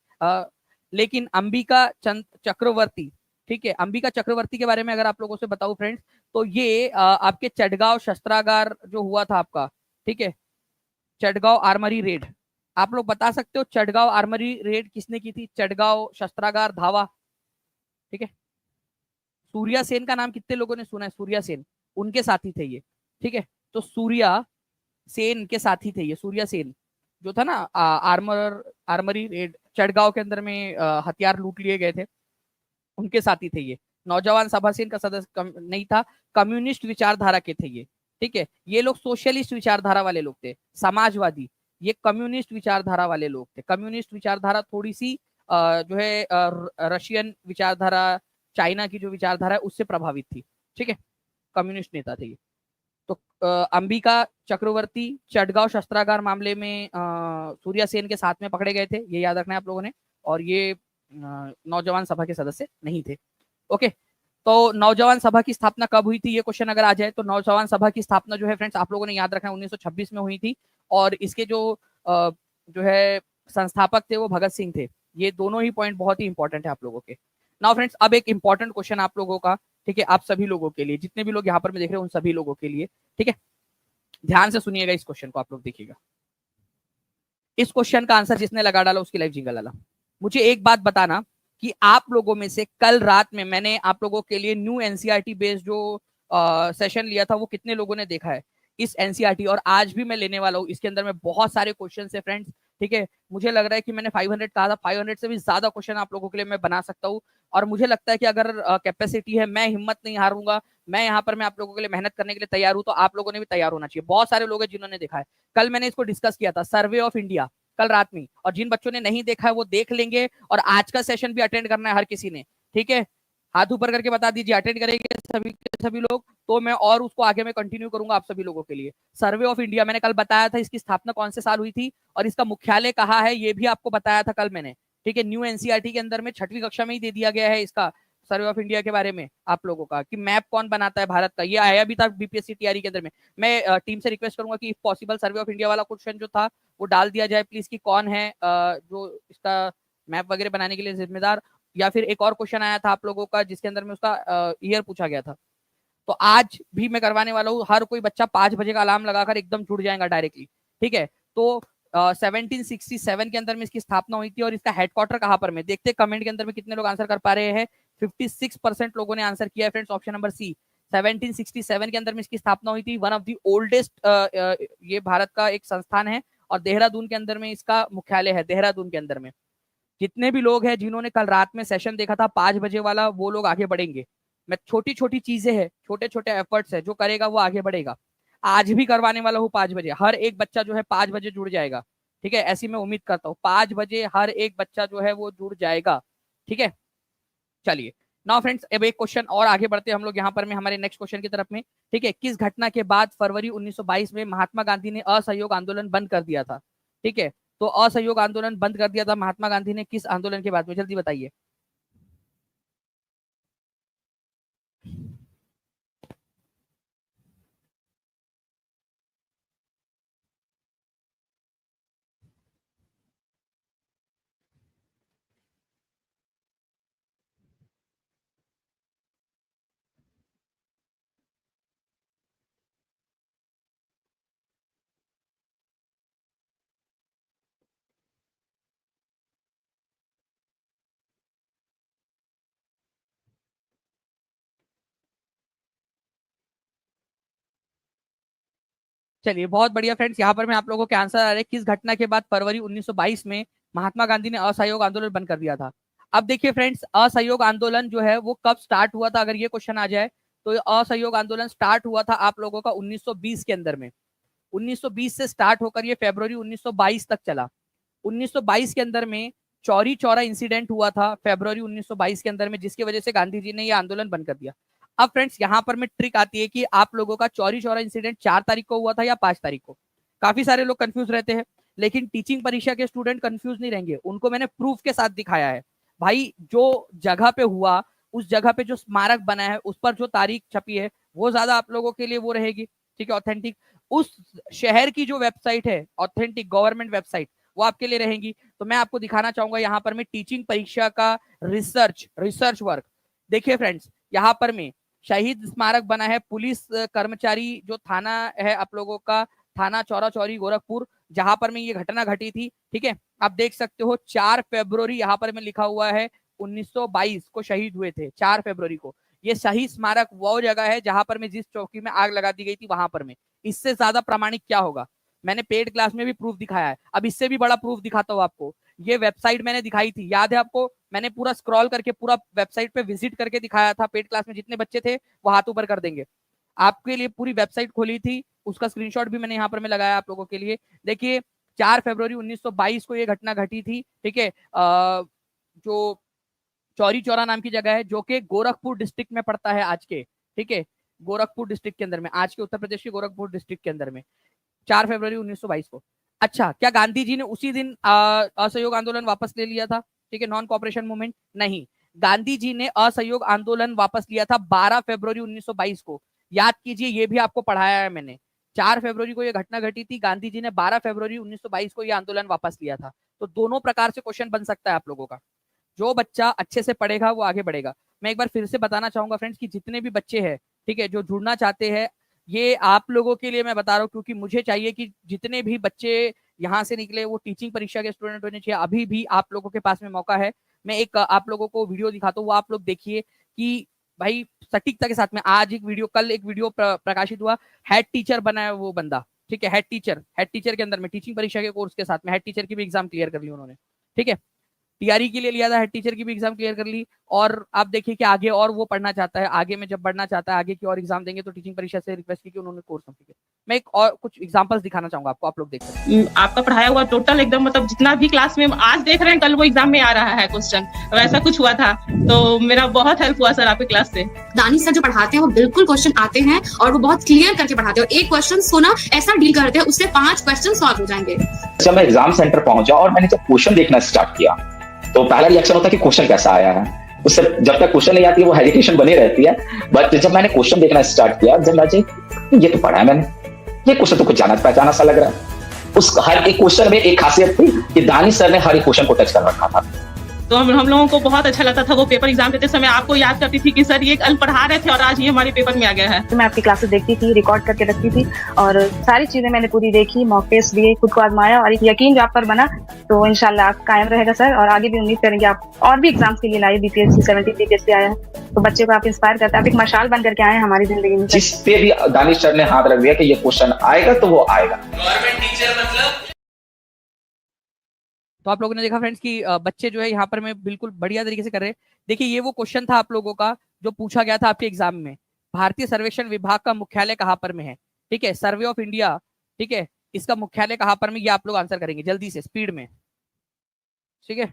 लेकिन अंबिका चंद चक्रवर्ती, ठीक है, अंबिका चक्रवर्ती के बारे में अगर आप लोगों से बताऊं फ्रेंड्स, तो ये आपके चटगांव शस्त्रागार जो हुआ था आपका, ठीक है, चटगांव आर्मरी रेड, आप लोग बता सकते हो चटगांव आर्मरी रेड किसने की थी? चटगांव शस्त्रागार धावा, ठीक है। सूर्या सेन का नाम कितने लोगों ने सुना है? सूर्या सेन, उनके साथी थे ये, ठीक है। तो सूर्या सेन के साथी थे ये, सूर्या सेन जो था ना, आर्मरी रेड चटगांव के अंदर में हथियार लूट लिए गए थे, उनके साथी थे ये। नौजवान सभा से इनका सदस्य नहीं था, कम्युनिस्ट विचारधारा के थे ये, ठीक है। ये लोग सोशलिस्ट विचारधारा वाले लोग थे, समाजवादी। ये कम्युनिस्ट विचारधारा वाले लोग थे। कम्युनिस्ट विचारधारा थोड़ी सी जो है रशियन विचारधारा, चाइना की जो विचारधारा है उससे प्रभावित थी, ठीक है। कम्युनिस्ट नेता थे ये। तो अंबिका चक्रवर्ती चटगांव शस्त्रागार मामले में सूर्या सेन के साथ में पकड़े गए थे, ये याद रखना है आप लोगों ने। और ये नौजवान सभा के सदस्य नहीं थे। ओके, तो नौजवान सभा की स्थापना कब हुई थी, ये क्वेश्चन अगर आ जाए तो नौजवान सभा की स्थापना जो है फ्रेंड्स आप लोगों ने याद रखना है 1926 में हुई थी। और इसके जो है संस्थापक थे वो भगत सिंह थे। ये दोनों ही पॉइंट बहुत ही इंपॉर्टेंट है आप लोगों के। नाउ फ्रेंड्स, अब एक इंपॉर्टेंट क्वेश्चन आप लोगों का, ठीक है, आप सभी लोगों के लिए, जितने भी लोग यहाँ पर मैं देख रहे हैं उन सभी लोगों के लिए, ठीक है, ध्यान से सुनिएगा इस क्वेश्चन को, आप लोग देखिएगा। इस क्वेश्चन का आंसर जिसने लगा डाला उसकी लाइफ जिंगल डाला। मुझे एक बात बताना कि आप लोगों में से कल रात में मैंने आप लोगों के लिए न्यू एनसीईआरटी बेस्ड जो सेशन लिया था वो कितने लोगों ने देखा है इस एनसीईआरटी, और आज भी मैं लेने वाला हूँ। इसके अंदर में बहुत सारे क्वेश्चन है फ्रेंड्स, ठीक है। मुझे लग रहा है कि मैंने 500 कहा था, 500 से भी ज्यादा क्वेश्चन आप लोगों के लिए मैं बना सकता हूँ। और मुझे लगता है कि अगर कैपेसिटी है, मैं हिम्मत नहीं हारूंगा, मैं यहाँ पर मैं आप लोगों के लिए मेहनत करने के लिए तैयार हूँ, तो आप लोगों ने भी तैयार होना चाहिए। बहुत सारे लोग हैं जिन्होंने देखा है। कल मैंने इसको डिस्कस किया था, सर्वे ऑफ इंडिया, कल रात में, और जिन बच्चों ने नहीं देखा है वो देख लेंगे। और आज का सेशन भी अटेंड करना है हर किसी ने, ठीक है। हाथ ऊपर करके बता दीजिए अटेंड करेंगे सभी के सभी लोग, तो मैं और उसको आगे में कंटिन्यू करूंगा आप सभी लोगों के लिए। सर्वे ऑफ इंडिया मैंने कल बताया था, इसकी स्थापना कौन से साल हुई थी और इसका मुख्यालय कहाँ है ये भी आपको बताया था कल मैंने, ठीक है। न्यू एनसीईआरटी के अंदर में 6वीं कक्षा में ही दे दिया गया है इसका सर्वे ऑफ इंडिया के बारे में आप लोगों का, कि मैप कौन बनाता है भारत का, ये आया भी था बीपीएससी टीआरई के अंदर में। मैं टीम से रिक्वेस्ट करूंगा कि if possible survey of India वाला क्वेश्चन जो था वो डाल दिया जाए प्लीज, कि कौन है जो इसका मैप वगैरह बनाने के लिए जिम्मेदार। या फिर एक और क्वेश्चन आया था आप लोगों का जिसके अंदर में उसका ईयर पूछा गया था, तो आज भी मैं करवाने वाला हूँ। हर कोई बच्चा 5 बजे का अलार्म लगाकर एकदम जुड़ जाएगा डायरेक्टली, ठीक है। तो 1767 के अंदर में इसकी स्थापना हुई थी, और इसका हेडक्वार्टर कहां पर में देखते कमेंट के अंदर में कितने लोग आंसर कर पा रहे हैं। 56% लोगों ने आंसर किया है फ्रेंड्स, ऑप्शन नंबर सी। 1767 के अंदर में इसकी स्थापना हुई थी। वन ऑफ द ओल्डेस्ट ये भारत का एक संस्थान है, और देहरादून के अंदर में इसका मुख्यालय है, देहरादून के अंदर में। जितने भी लोग हैं जिन्होंने कल रात में सेशन देखा था 5 बजे वाला, वो लोग आगे बढ़ेंगे। मैं छोटी छोटी चीजें हैं, छोटे छोटे एफर्ट्स है, जो करेगा वो आगे बढ़ेगा। आज भी करवाने वाला हूँ 5 बजे, हर एक बच्चा जो है 5 बजे जुड़ जाएगा, ठीक है। ऐसी मैं उम्मीद करता हूँ 5 बजे हर एक बच्चा जो है वो जुड़ जाएगा, ठीक है। चलिए नाउ फ्रेंड्स, अब एक क्वेश्चन और आगे बढ़ते हैं हम लोग यहाँ पर में हमारे नेक्स्ट क्वेश्चन की तरफ में, ठीक है। किस घटना के बाद फरवरी 1922 में महात्मा गांधी ने असहयोग आंदोलन बंद कर दिया था, ठीक है। तो असहयोग आंदोलन बंद कर दिया था महात्मा गांधी ने किस आंदोलन के बाद में, जल्दी बताइए। चलिए बहुत बढ़िया फ्रेंड्स, यहाँ पर मैं आप लोगों के आंसर आ रहे हैं किस घटना के बाद फरवरी 1922 में महात्मा गांधी ने असहयोग आंदोलन बंद कर दिया था। अब देखिए फ्रेंड्स, असहयोग आंदोलन जो है वो कब स्टार्ट हुआ था, अगर ये क्वेश्चन आ जाए तो असहयोग आंदोलन स्टार्ट हुआ था आप लोगों का 1920 के अंदर में। 1920 से स्टार्ट होकर ये फरवरी 1922 तक चला। 1922 के अंदर में चौरी चौरा इंसिडेंट हुआ था फरवरी 1922 के अंदर में, जिसकी वजह से गांधी जी ने ये आंदोलन बंद कर दिया। अब फ्रेंड्स यहाँ पर में ट्रिक आती है कि आप लोगों का चौरी चौरा इंसिडेंट 4 तारीख को हुआ था या 5 तारीख को। काफी सारे लोग कंफ्यूज रहते हैं, लेकिन टीचिंग परीक्षा के स्टूडेंट कंफ्यूज नहीं रहेंगे, उनको मैंने प्रूफ के साथ दिखाया है। भाई जो जगह पे हुआ, उस जगह पे जो स्मारक बना है, उस पर जो तारीख छपी है, वो ज्यादा आप लोगों के लिए वो रहेगी, ठीक है, ऑथेंटिक। उस शहर की जो वेबसाइट है, ऑथेंटिक गवर्नमेंट वेबसाइट, वो आपके लिए रहेंगी। तो मैं आपको दिखाना चाहूंगा यहाँ पर मैं टीचिंग परीक्षा का रिसर्च वर्क। देखिए फ्रेंड्स, यहाँ पर में शहीद स्मारक बना है, पुलिस कर्मचारी जो थाना है आप लोगों का, थाना चौरा चौरी गोरखपुर, जहां पर में ये घटना घटी थी, ठीक है। आप देख सकते हो 4 फरवरी यहाँ पर में लिखा हुआ है, 1922 को शहीद हुए थे 4 फरवरी को। ये शहीद स्मारक वो जगह है जहां पर में जिस चौकी में आग लगा दी गई थी वहां पर में। इससे ज्यादा प्रामाणिक क्या होगा। मैंने पेड क्लास में भी प्रूफ दिखाया है, अब इससे भी बड़ा प्रूफ दिखाता हूँ आपको। ये वेबसाइट मैंने दिखाई थी, याद है आपको, मैंने पूरा स्क्रॉल करके पूरा वेबसाइट पे विजिट करके दिखाया था पेड क्लास में। जितने बच्चे थे वो हाथ ऊपर कर देंगे, आपके लिए पूरी वेबसाइट खोली थी, उसका स्क्रीनशॉट भी मैंने यहाँ पर में लगाया आप लोगों के लिए। देखिए 4 फरवरी 1922 को ये घटना घटी थी, ठीक है। जो चौरी चौरा नाम की जगह है, जो कि गोरखपुर डिस्ट्रिक्ट में पड़ता है आज के, ठीक है। गोरखपुर डिस्ट्रिक्ट के अंदर में, आज के उत्तर प्रदेश के गोरखपुर डिस्ट्रिक्ट के अंदर में, 4 फरवरी 1922 को। अच्छा, क्या गांधी जी ने उसी दिन असहयोग आंदोलन वापस ले लिया था? ठीक है, नॉन कॉपरेशन मूवमेंट नहीं, गांधी जी ने असहयोग आंदोलन वापस लिया था 12 फरवरी 1922 को। याद कीजिए, ये भी आपको पढ़ाया है मैंने। 4 फरवरी को यह घटना घटी थी, गांधी जी ने 12 फरवरी 1922 को यह आंदोलन वापस लिया था। तो दोनों प्रकार से क्वेश्चन बन सकता है आप लोगों का। जो बच्चा अच्छे से पढ़ेगा वो आगे बढ़ेगा। मैं एक बार फिर से बताना चाहूंगा फ्रेंड्स कि जितने भी बच्चे हैं, ठीक है, जो जुड़ना चाहते हैं, ये आप लोगों के लिए मैं बता रहा हूँ, क्योंकि मुझे चाहिए कि जितने भी बच्चे यहाँ से निकले वो टीचिंग परीक्षा के स्टूडेंट होने चाहिए। अभी भी आप लोगों के पास में मौका है। मैं एक आप लोगों को वीडियो दिखाता हूँ, वो आप लोग देखिए कि भाई सटीकता के साथ में। आज एक वीडियो, कल एक वीडियो प्रकाशित हुआ, हेड टीचर बना है वो बंदा। ठीक है, हेड टीचर के अंदर में टीचिंग परीक्षा के कोर्स के साथ में हेड टीचर की भी एग्जाम क्लियर कर ली उन्होंने। ठीक है, टीआरई के लिए लिया था, हेड टीचर की भी एग्जाम क्लियर कर ली। और आप देखिए कि आगे और वो पढ़ना चाहता है, आगे में जब बढ़ना चाहता है, आगे की और एग्जाम देंगे, तो टीचिंग परीक्षा से रिक्वेस्ट की कि उन्होंने कोर्स कंप्लीट किया। मैं एक और कुछ एग्जांपल्स दिखाना चाहूंगा आपको, आप लोग देख सकते हैं। आपका पढ़ाया हुआ टोटल एकदम मतलब जितना भी क्लास में आज देख रहे हैं, कल वो एग्जाम में आ रहा है क्वेश्चन, वैसा कुछ हुआ था। तो मेरा बहुत हेल्प हुआ सर आपके क्लास से। दानिश सर जो पढ़ाते हैं वो बिल्कुल क्वेश्चन आते हैं और वो बहुत क्लियर करके पढ़ाते हैं। और एक क्वेश्चन को ना ऐसा डील करते हैं उससे 5 क्वेश्चन सॉल्व हो जाएंगे। जब मैं एग्जाम सेंटर पहुंचा और मैंने जब क्वेश्चन देखना स्टार्ट किया, तो पहला रिएक्शन होता है कि क्वेश्चन कैसा आया है। उससे जब तक क्वेश्चन नहीं आती है वो हेजिटेशन बनी रहती है। बट जब मैंने क्वेश्चन देखना स्टार्ट किया, जब मैं ये तो पढ़ा है मैंने, ये क्वेश्चन तो कुछ जाना पहचाना सा लग रहा है। उस हर एक क्वेश्चन में एक खासियत थी कि दानिश सर ने हर एक क्वेश्चन को टच कर रखा था। तो हम लोगों को बहुत अच्छा लगता था वो पेपर एग्जाम देते समय। आपको याद करती थी कि सर ये कल पढ़ा रहे थे और आज ये हमारे पेपर में आ गया है। मैं आपकी क्लासेस देखती थी, रिकॉर्ड करके रखती थी और सारी चीजें मैंने पूरी देखी, मॉक टेस्ट दिए, खुद को आजमाया और एक यकीन जो आप पर बना। तो इंशाल्लाह आप कायम रहेगा सर, और आगे भी उम्मीद करेंगे आप और भी एग्जाम्स के लिए लाइए। बीपीएससी 70 बीपीएससी आया है, तो बच्चे को आप इंस्पायर करते हैं, आप एक मशाल बन करके आए हैं हमारी जिंदगी में। जिस पे भी दानिश सर ने हाथ रख दिया कि ये क्वेश्चन आएगा तो वो आएगा। गवर्नमेंट टीचर मतलब। तो आप लोगों ने देखा फ्रेंड्स कि बच्चे जो है यहाँ पर मैं बिल्कुल बढ़िया तरीके से कर रहे हैं। देखिए, ये वो क्वेश्चन था आप लोगों का जो पूछा गया था आपके एग्जाम में। भारतीय सर्वेक्षण विभाग का मुख्यालय कहाँ पर में है? ठीक है, सर्वे ऑफ इंडिया, ठीक है, इसका मुख्यालय कहाँ पर में, ये आप लोग आंसर करेंगे जल्दी से, स्पीड में। ठीक है,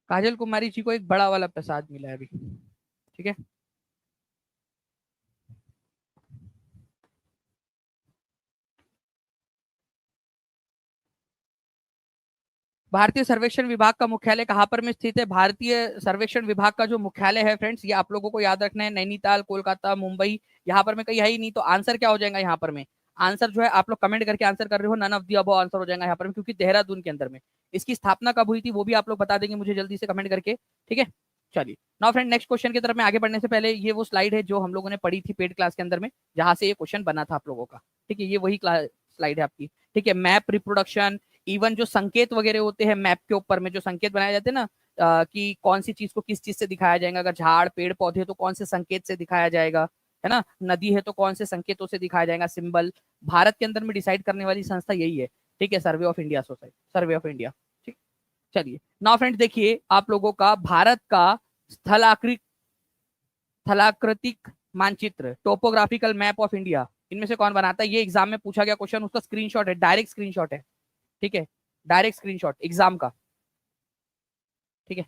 काजल कुमारी जी को एक बड़ा वाला प्रसाद मिला है अभी। ठीक है, भारतीय सर्वेक्षण विभाग का मुख्यालय कहाँ पर में स्थित है? भारतीय सर्वेक्षण विभाग का जो मुख्यालय है फ्रेंड्स, ये आप लोगों को याद रखना है, नैनीताल, कोलकाता, मुंबई, यहाँ पर में कहीं है ही नहीं। तो आंसर क्या हो जाएगा यहाँ पर में? आंसर जो है आप लोग कमेंट करके आंसर कर रहे हो, none of the above answer हो जाएगा यहाँ पर में, क्योंकि देहरादून के अंदर में। इसकी स्थापना कब हुई थी वो भी आप लोग बता देंगे मुझे जल्दी से कमेंट करके। ठीक है, चलिए नाउ फ्रेंड, नेक्स्ट क्वेश्चन की तरफ मैं आगे बढ़ने से पहले, ये वो स्लाइड है जो हम लोगों ने पढ़ी थी पेड क्लास के अंदर में, जहां से ये क्वेश्चन बना था आप लोगों का। ठीक है, ये वही स्लाइड है आपकी। ठीक है, मैप, रिप्रोडक्शन, इवन जो संकेत वगैरह होते हैं मैप के ऊपर में, जो संकेत बनाए जाते हैं ना, कि कौन सी चीज को किस चीज से दिखाया जाएगा। अगर झाड़ पेड़ पौधे तो कौन से संकेत से दिखाया जाएगा, है ना, नदी है तो कौन से संकेतों से दिखाया जाएगा, सिंबल। भारत के अंदर में डिसाइड करने वाली संस्था यही है। ठीक है, survey of India society, survey of India. ठीक, चलिए नाउ फ्रेंड्स, देखिए आप लोगों का भारत का स्थलाकृतिक मानचित्र, टोपोग्राफिकल मैप ऑफ इंडिया, इनमें से कौन बनाता है? ये एग्जाम में पूछा गया क्वेश्चन, उसका स्क्रीनशॉट है, डायरेक्ट स्क्रीनशॉट है। ठीक है, डायरेक्ट स्क्रीनशॉट एग्जाम का। ठीक है,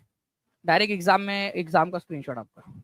डायरेक्ट एग्जाम में एग्जाम का स्क्रीनशॉट आपका।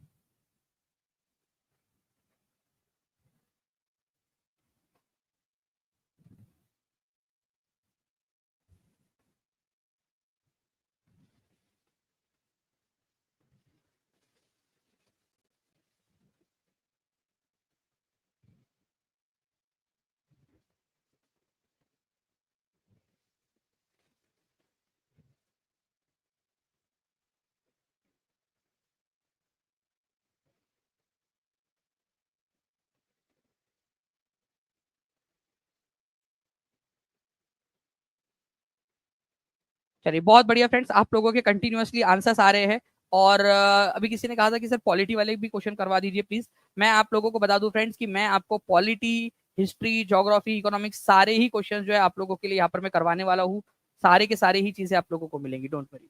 चलिए बहुत बढ़िया फ्रेंड्स, आप लोगों के कंटिन्यूअसली आंसर्स आ रहे हैं। और अभी किसी ने कहा था कि सर पॉलिटी वाले भी क्वेश्चन करवा दीजिए प्लीज। मैं आप लोगों को बता दूं फ्रेंड्स कि मैं आपको पॉलिटी, हिस्ट्री, ज्योग्राफी, इकोनॉमिक्स, सारे ही क्वेश्चन जो है आप लोगों के लिए यहाँ पर मैं करवाने वाला हूँ। सारे के सारे ही चीजें आप लोगों को मिलेंगी, डोंट वरी।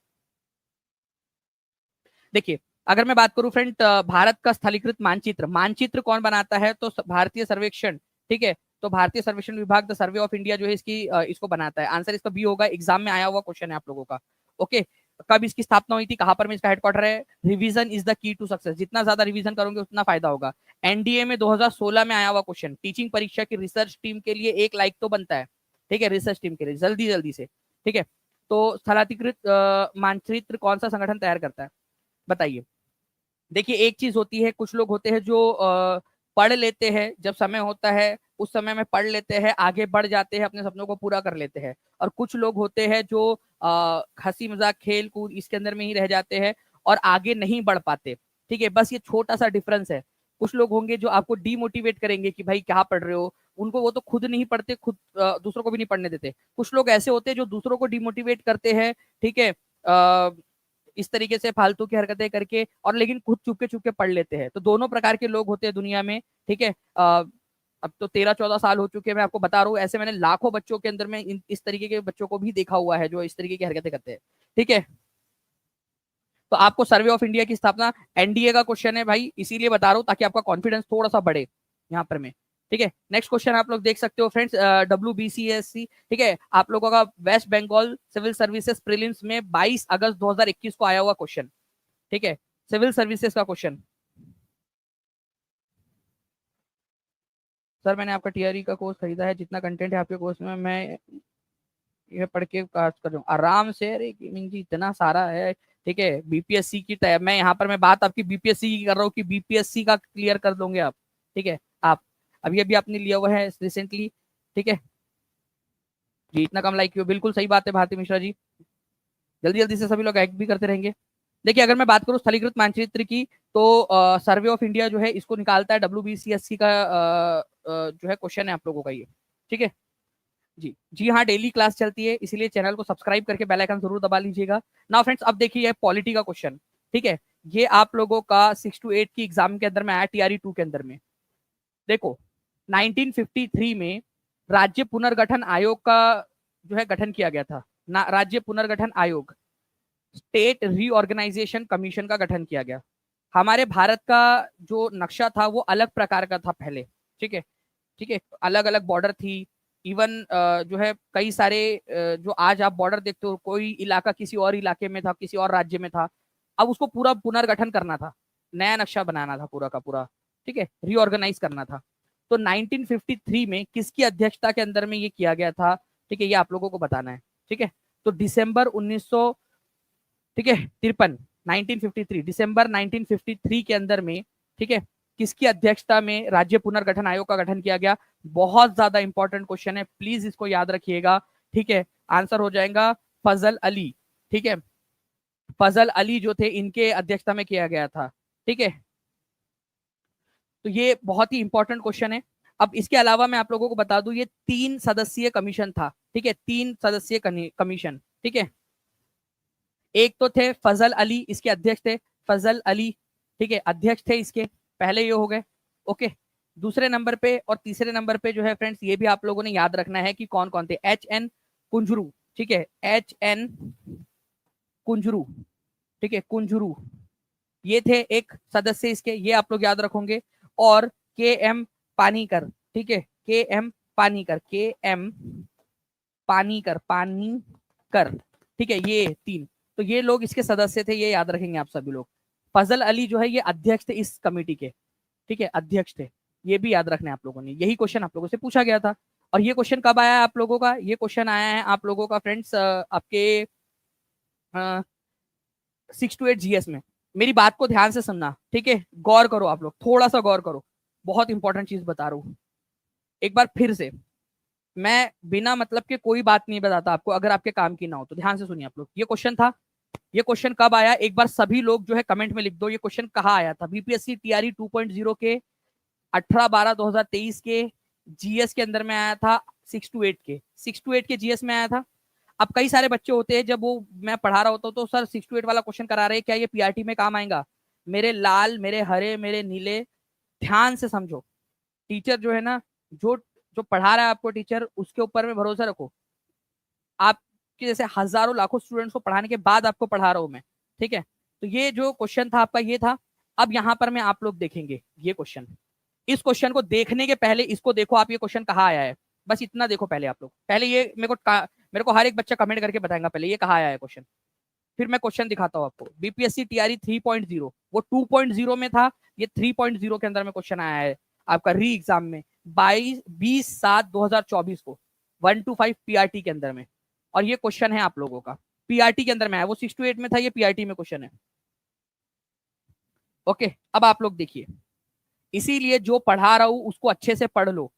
देखिए अगर मैं बात करूं फ्रेंड, भारत का स्थलीकृत मानचित्र, मानचित्र कौन बनाता है? तो भारतीय सर्वेक्षण, ठीक है। तो भारतीय सर्वेक्षण विभाग, द सर्वे ऑफ इंडिया जो है इसको बनाता है। आंसर इसका बी होगा, एग्जाम में आया हुआ क्वेश्चन है आप लोगों का। ओके, कब इसकी स्थापना हुई थी, कहां पर में इसका हेडक्वार्टर है? Revision is the key to success, जितना ज्यादा रिवीजन करोगे उतना फायदा होगा। एनडीए में 2016 में आया हुआ क्वेश्चन, टीचिंग परीक्षा की रिसर्च टीम के लिए 1 लाइक तो बनता है, ठीक है, रिसर्च टीम के लिए जल्दी जल्दी से, ठीक है। तो स्थलाधिकृत मानचित्र कौन सा संगठन तैयार करता है, बताइए। देखिए एक चीज होती है, कुछ लोग होते हैं जो पढ़ लेते हैं, जब समय होता है उस समय में पढ़ लेते हैं, आगे बढ़ जाते हैं, अपने सपनों को पूरा कर लेते हैं। और कुछ लोग होते हैं जो हंसी मजाक खेल कूद इसके अंदर में ही रह जाते हैं और आगे नहीं बढ़ पाते, ठीक है। बस ये छोटा सा डिफरेंस है। कुछ लोग होंगे जो आपको डीमोटिवेट करेंगे कि भाई क्या पढ़ रहे हो, उनको वो तो खुद नहीं पढ़ते, खुद दूसरों को भी नहीं पढ़ने देते। कुछ लोग ऐसे होते हैं जो दूसरों को डिमोटिवेट करते हैं, ठीक है, इस तरीके से फालतू की हरकतें करके, और लेकिन खुद चुपके चुपके पढ़ लेते हैं। तो दोनों प्रकार के लोग होते हैं दुनिया में, ठीक है। अब तो 13-14 साल हो चुके हैं, मैं आपको बता रहा हूँ, ऐसे मैंने लाखों बच्चों के अंदर में इस तरीके के बच्चों को भी देखा हुआ है जो इस तरीके की हरकतें करते हैं, ठीक है। तो आपको सर्वे ऑफ इंडिया की स्थापना, एनडीए का क्वेश्चन है भाई, इसीलिए बता रहा हूँ ताकि आपका कॉन्फिडेंस थोड़ा सा बढ़े यहाँ पर में, ठीक है। नेक्स्ट क्वेश्चन आप लोग देख सकते हो फ्रेंड्स, WBCSC, ठीक है, आप लोगों का West Bengal civil services prelims में 22 अगस्त 2021 को आया हुआ क्वेश्चन, ठीक है, सिविल सर्विसेज का क्वेश्चन। सर मैंने आपका टीआरई का कोर्स खरीदा है, जितना कंटेंट है आपके कोर्स में मैं ये पढ़ के काज कर रहा हूँ आराम से। अरे गेमिंग जी इतना सारा है, ठीक है, बीपीएससी की तैयारी, मैं यहाँ पर मैं बात आपकी बीपीएससी की कर रहा हूँ कि बीपीएससी का क्लियर कर दोगे आप, ठीक है। आप अभी अभी आपने लिया हुआ है रिसेंटली, ठीक है जी। इतना कम लाइक क्यों? बिल्कुल सही बात है भारती मिश्रा जी, जल्दी जल्दी से सभी लोग एक्ट भी करते रहेंगे। देखिए अगर मैं बात करूं स्थलीकृत मानचित्र की, तो सर्वे ऑफ इंडिया जो है इसको निकालता है, WBCSC का जो है क्वेश्चन है आप लोगों का ये, ठीक है जी। जी हाँ, डेली क्लास चलती है, इसीलिए चैनल को सब्सक्राइब करके बेल आइकन जरूर दबा लीजिएगा ना फ्रेंड्स। अब देखिए पॉलिटी का क्वेश्चन, ठीक है, ये आप लोगों का 6 to 8 की एग्जाम के अंदर में आया, टीआरई 2 के अंदर में। देखो 1953 में राज्य पुनर्गठन आयोग का जो है गठन किया गया था ना, राज्य पुनर्गठन आयोग, स्टेट रीऑर्गेनाइजेशन कमीशन का गठन किया गया। हमारे भारत का जो नक्शा था वो अलग प्रकार का था पहले, ठीक है, ठीक है, अलग अलग बॉर्डर थी। इवन जो है कई सारे जो आज आप बॉर्डर देखते हो, कोई इलाका किसी और इलाके में था, किसी और राज्य में था। अब उसको पूरा पुनर्गठन करना था, नया नक्शा बनाना था पूरा का पूरा, ठीक है, रीऑर्गेनाइज करना था। तो 1953 में किसकी अध्यक्षता के अंदर में ये किया गया था, ठीक है, ये आप लोगों को बताना है, ठीक है। तो दिसंबर 1900, ठीक है, 53, 1953, दिसंबर 1953 के अंदर में, ठीक है, किसकी अध्यक्षता में राज्य पुनर्गठन आयोग का गठन किया गया? बहुत ज्यादा इंपॉर्टेंट क्वेश्चन है, प्लीज इसको याद रखिएगा, ठीक है। आंसर हो जाएगा फजल अली, ठीक है, फजल अली जो थे इनके अध्यक्षता में किया गया था, ठीक है। तो ये बहुत ही इंपॉर्टेंट क्वेश्चन है। अब इसके अलावा मैं आप लोगों को बता दूं, ये 3 सदस्यीय कमीशन था, ठीक है, 3 सदस्यीय कमीशन, ठीक है। एक तो थे फजल अली, इसके अध्यक्ष थे फजल अली, ठीक है, अध्यक्ष थे इसके, पहले ये हो गए, ओके। दूसरे नंबर पे और तीसरे नंबर पे जो है फ्रेंड्स, ये भी आप लोगों ने याद रखना है कि कौन कौन थे। HN कुंजरू, ठीक है, HN कुंजरू, ठीक है, कुंजरू, ये थे एक सदस्य इसके, ये आप लोग याद रखोगे। और KM पानीकर, ठीक है, KM पानीकर, KM पानीकर, पानीकर, ठीक है, ये 3, तो ये लोग इसके सदस्य थे, ये याद रखेंगे आप सभी लोग। फजल अली जो है ये अध्यक्ष थे इस कमेटी के, ठीक है, अध्यक्ष थे, ये भी याद रखना है आप लोगों ने। यही क्वेश्चन आप लोगों से पूछा गया था। और ये क्वेश्चन कब आया है आप लोगों का? ये क्वेश्चन आया है आप लोगों का फ्रेंड्स आपके 6 to 8 GS में। मेरी बात को ध्यान से सुनना, ठीक है, गौर करो आप लोग, थोड़ा सा गौर करो, बहुत इंपॉर्टेंट चीज बता रहा हूँ एक बार फिर से। मैं बिना मतलब के कोई बात नहीं बताता आपको, अगर आपके काम की ना हो तो। ध्यान से सुनिए आप लोग, ये क्वेश्चन था, ये क्वेश्चन कब आया एक बार सभी लोग जो है कमेंट में लिख दो, ये क्वेश्चन कहाँ आया था? बीपीएससी टीआरई 2.0 के 18/12/2023 के जीएस के अंदर में आया था, 6 to 8 के, 6 to 8 के जीएस में आया था। अब कई सारे बच्चे होते हैं, जब वो मैं पढ़ा रहा होता हूँ तो सर 6 to 8 वाला क्वेश्चन करा रहे हैं, क्या ये पीआरटी में काम आएगा? मेरे लाल, मेरे हरे, मेरे नीले, ध्यान से समझो। टीचर जो है ना, जो पढ़ा रहा है आपको टीचर, उसके ऊपर में भरोसा रखो। आपके जैसे हजारों लाखों स्टूडेंट्स को पढ़ाने के बाद आपको पढ़ा रहा हूं मैं, ठीक है। तो ये जो क्वेश्चन था आपका ये था। अब यहाँ पर मैं आप लोग देखेंगे ये क्वेश्चन, इस क्वेश्चन को देखने के पहले इसको देखो आप, ये क्वेश्चन कहाँ आया है, बस इतना देखो पहले आप लोग। पहले ये मेरे को हर एक बच्चा कमेंट करके बताएगा पहले ये कहाँ आया है क्वेश्चन, फिर मैं क्वेश्चन दिखाता हूँ आपको। बीपीएससी टीआरई 3.0 वो 2.0 में था, ये 3.0 के अंदर में क्वेश्चन आया है आपका री एग्जाम में 20/7/2024 को 1 to 5 पीआरटी के अंदर में। और ये क्वेश्चन है आप लोगों का पीआरटी के अंदर में है, वो 6 to 8 में था, ये पीआरटी में क्वेश्चन है। ओके, अब आप लोग देखिए, इसीलिए जो पढ़ा रहा हूं उसको अच्छे से पढ़ लो,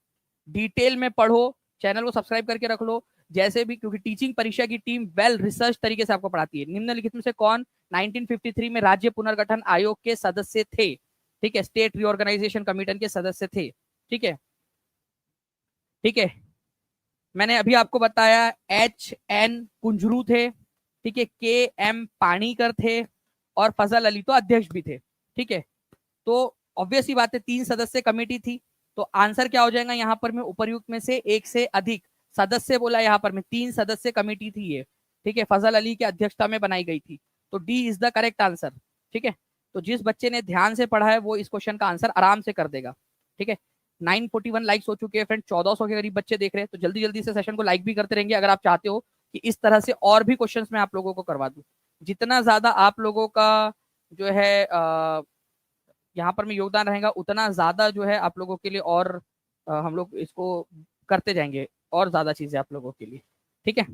डिटेल में पढ़ो, चैनल को सब्सक्राइब करके रख लो जैसे भी, क्योंकि टीचिंग परीक्षा की टीम वेल रिसर्च तरीके से आपको पढ़ाती है। निम्नलिखित में से कौन 1953 में राज्य पुनर्गठन आयोग के सदस्य थे? ठीक है, स्टेट रीऑर्गेनाइजेशन कमीशन के सदस्य थे। ठीक है, ठीक है, मैंने अभी आपको बताया HN कुंजरू थे, ठीक है, KM पानीकर थे और फजल अली तो अध्यक्ष भी थे। ठीक है, तो ऑब्वियस ही बात है 3 सदस्य कमेटी थी, तो आंसर क्या हो जाएगा यहाँ पर में उपर्युक्त में से एक से अधिक सदस्य बोला, यहाँ पर में 3 सदस्य कमेटी थी ये। ठीक है, फजल अली की अध्यक्षता में बनाई गई थी, तो D is the correct answer. ठीक है, तो जिस बच्चे ने ध्यान से पढ़ा है वो इस क्वेश्चन का आंसर आराम से कर देगा। ठीक है, 941 लाइक्स हो चुके हैं फ्रेंड, 1400 के करीब बच्चे देख रहे हैं, तो जल्दी जल्दी से सेशन को लाइक भी करते रहेंगे अगर आप चाहते हो कि इस तरह से और भी क्वेश्चंस मैं आप लोगों को करवा दूं। जितना ज्यादा आप लोगों का जो है यहाँ पर में योगदान रहेगा उतना ज्यादा जो है आप लोगों के लिए और हम लोग इसको करते जाएंगे और ज्यादा चीजें आप लोगों के लिए। ठीक है,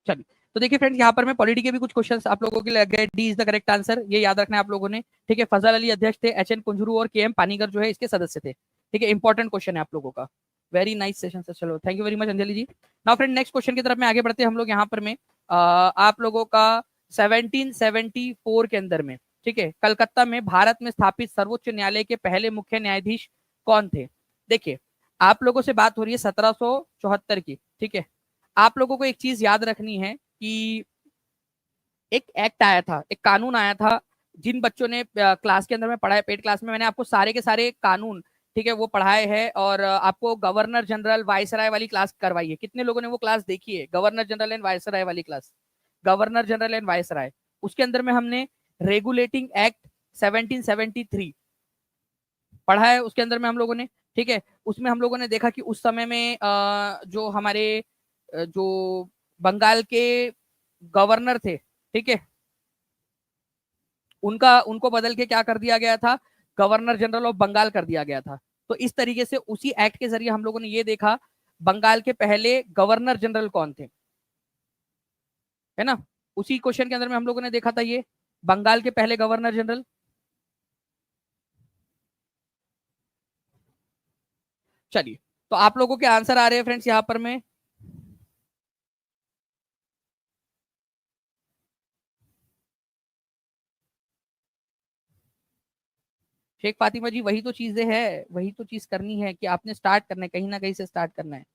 चलिए, तो देखिए फ्रेंड्स यहाँ पर मैं पॉलिटी के भी कुछ क्वेश्चंस आप लोगों के लिए गए, D is the correct answer, ये याद रखना है आप लोगों ने। ठीक है, फजल अली अध्यक्ष थे, HN कुंजरू और KM पानीकर जो है इसके सदस्य थे। ठीक है, इंपॉर्टेंट क्वेश्चन है आप लोगों का, वेरी नाइस सेशन सर, चलो thank you very much Anjali ji. Now friend next question की तरफ में आगे बढ़ते हैं हम लोग। यहाँ पर में आप लोगों का 1774 के अंदर में, ठीक है, कलकत्ता में भारत में स्थापित सर्वोच्च न्यायालय के पहले मुख्य न्यायाधीश कौन थे? देखिए, आप लोगों से बात हो रही है 1774 की। ठीक है, आप लोगों को एक चीज याद रखनी है कि एक एक्ट आया था, एक कानून आया था, जिन बच्चों ने क्लास के अंदर में पढ़ा है, पेड क्लास में मैंने आपको सारे के सारे कानून, ठीक है, वो पढ़ाए हैं और आपको गवर्नर जनरल वायसराय वाली क्लास करवाई है। कितने लोगों ने वो क्लास देखी है, गवर्नर जनरल एंड वायसराय वाली class? Governor general and viceroy, उसके अंदर में हमने रेगुलेटिंग एक्ट 1773 पढ़ा है उसके अंदर में हम लोगों ने। ठीक है, उसमें हम लोगों ने देखा कि उस समय में जो हमारे जो बंगाल के गवर्नर थे, ठीक है, उनको बदल के क्या कर दिया गया था, गवर्नर जनरल ऑफ बंगाल कर दिया गया था। तो इस तरीके से उसी एक्ट के जरिए हम लोगों ने ये देखा बंगाल के पहले गवर्नर जनरल कौन थे, है ना। उसी क्वेश्चन के अंदर में हम लोगों ने देखा था ये बंगाल के पहले गवर्नर जनरल। चलिए, तो आप लोगों के आंसर आ रहे हैं फ्रेंड्स यहाँ पर में। शेख फातिमा जी, वही तो चीजें है, वही तो चीज करनी है कि आपने स्टार्ट करना है, कहीं ना कहीं से स्टार्ट करना है।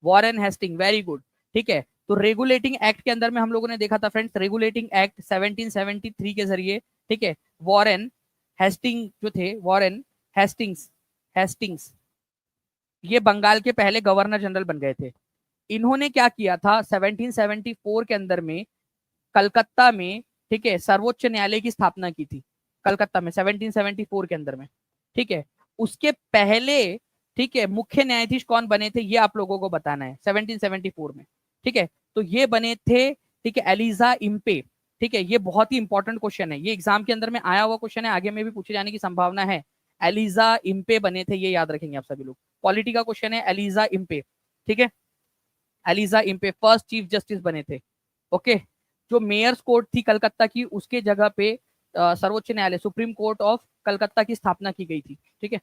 Warren Hasting, very good. ठीक है, तो रेगुलेटिंग एक्ट के अंदर में हम लोगों ने देखा था फ्रेंड्स, रेगुलेटिंग एक्ट 1773 के जरिए, ठीक है, वॉरेन हेस्टिंग जो थे, वॉरेन हेस्टिंग्स ये बंगाल के पहले गवर्नर जनरल बन गए थे। इन्होंने क्या किया था 1774 के अंदर में कलकत्ता में, ठीक है, सर्वोच्च न्यायालय की स्थापना की थी कलकत्ता में 1774 के अंदर में। ठीक है, उसके पहले, ठीक है, मुख्य न्यायाधीश कौन बने थे ये आप लोगों को बताना है 1774 में। ठीक है, तो ये बने थे, ठीक है, एलिजा इम्पे। ठीक है, ये बहुत ही इंपॉर्टेंट क्वेश्चन है, ये एग्जाम के अंदर में आया हुआ क्वेश्चन है, आगे में भी पूछे जाने की संभावना है। एलिजा इम्पे बने थे, ये याद रखेंगे आप सभी लोग, पॉलिटी का क्वेश्चन है, एलिजा इम्पे। ठीक है, Elijah Impey first chief justice बने थे। ओके, जो मेयर्स कोर्ट थी कलकत्ता की, उसके जगह पे सर्वोच्च न्यायालय सुप्रीम कोर्ट ऑफ कलकत्ता की स्थापना की गई थी। ठीक है,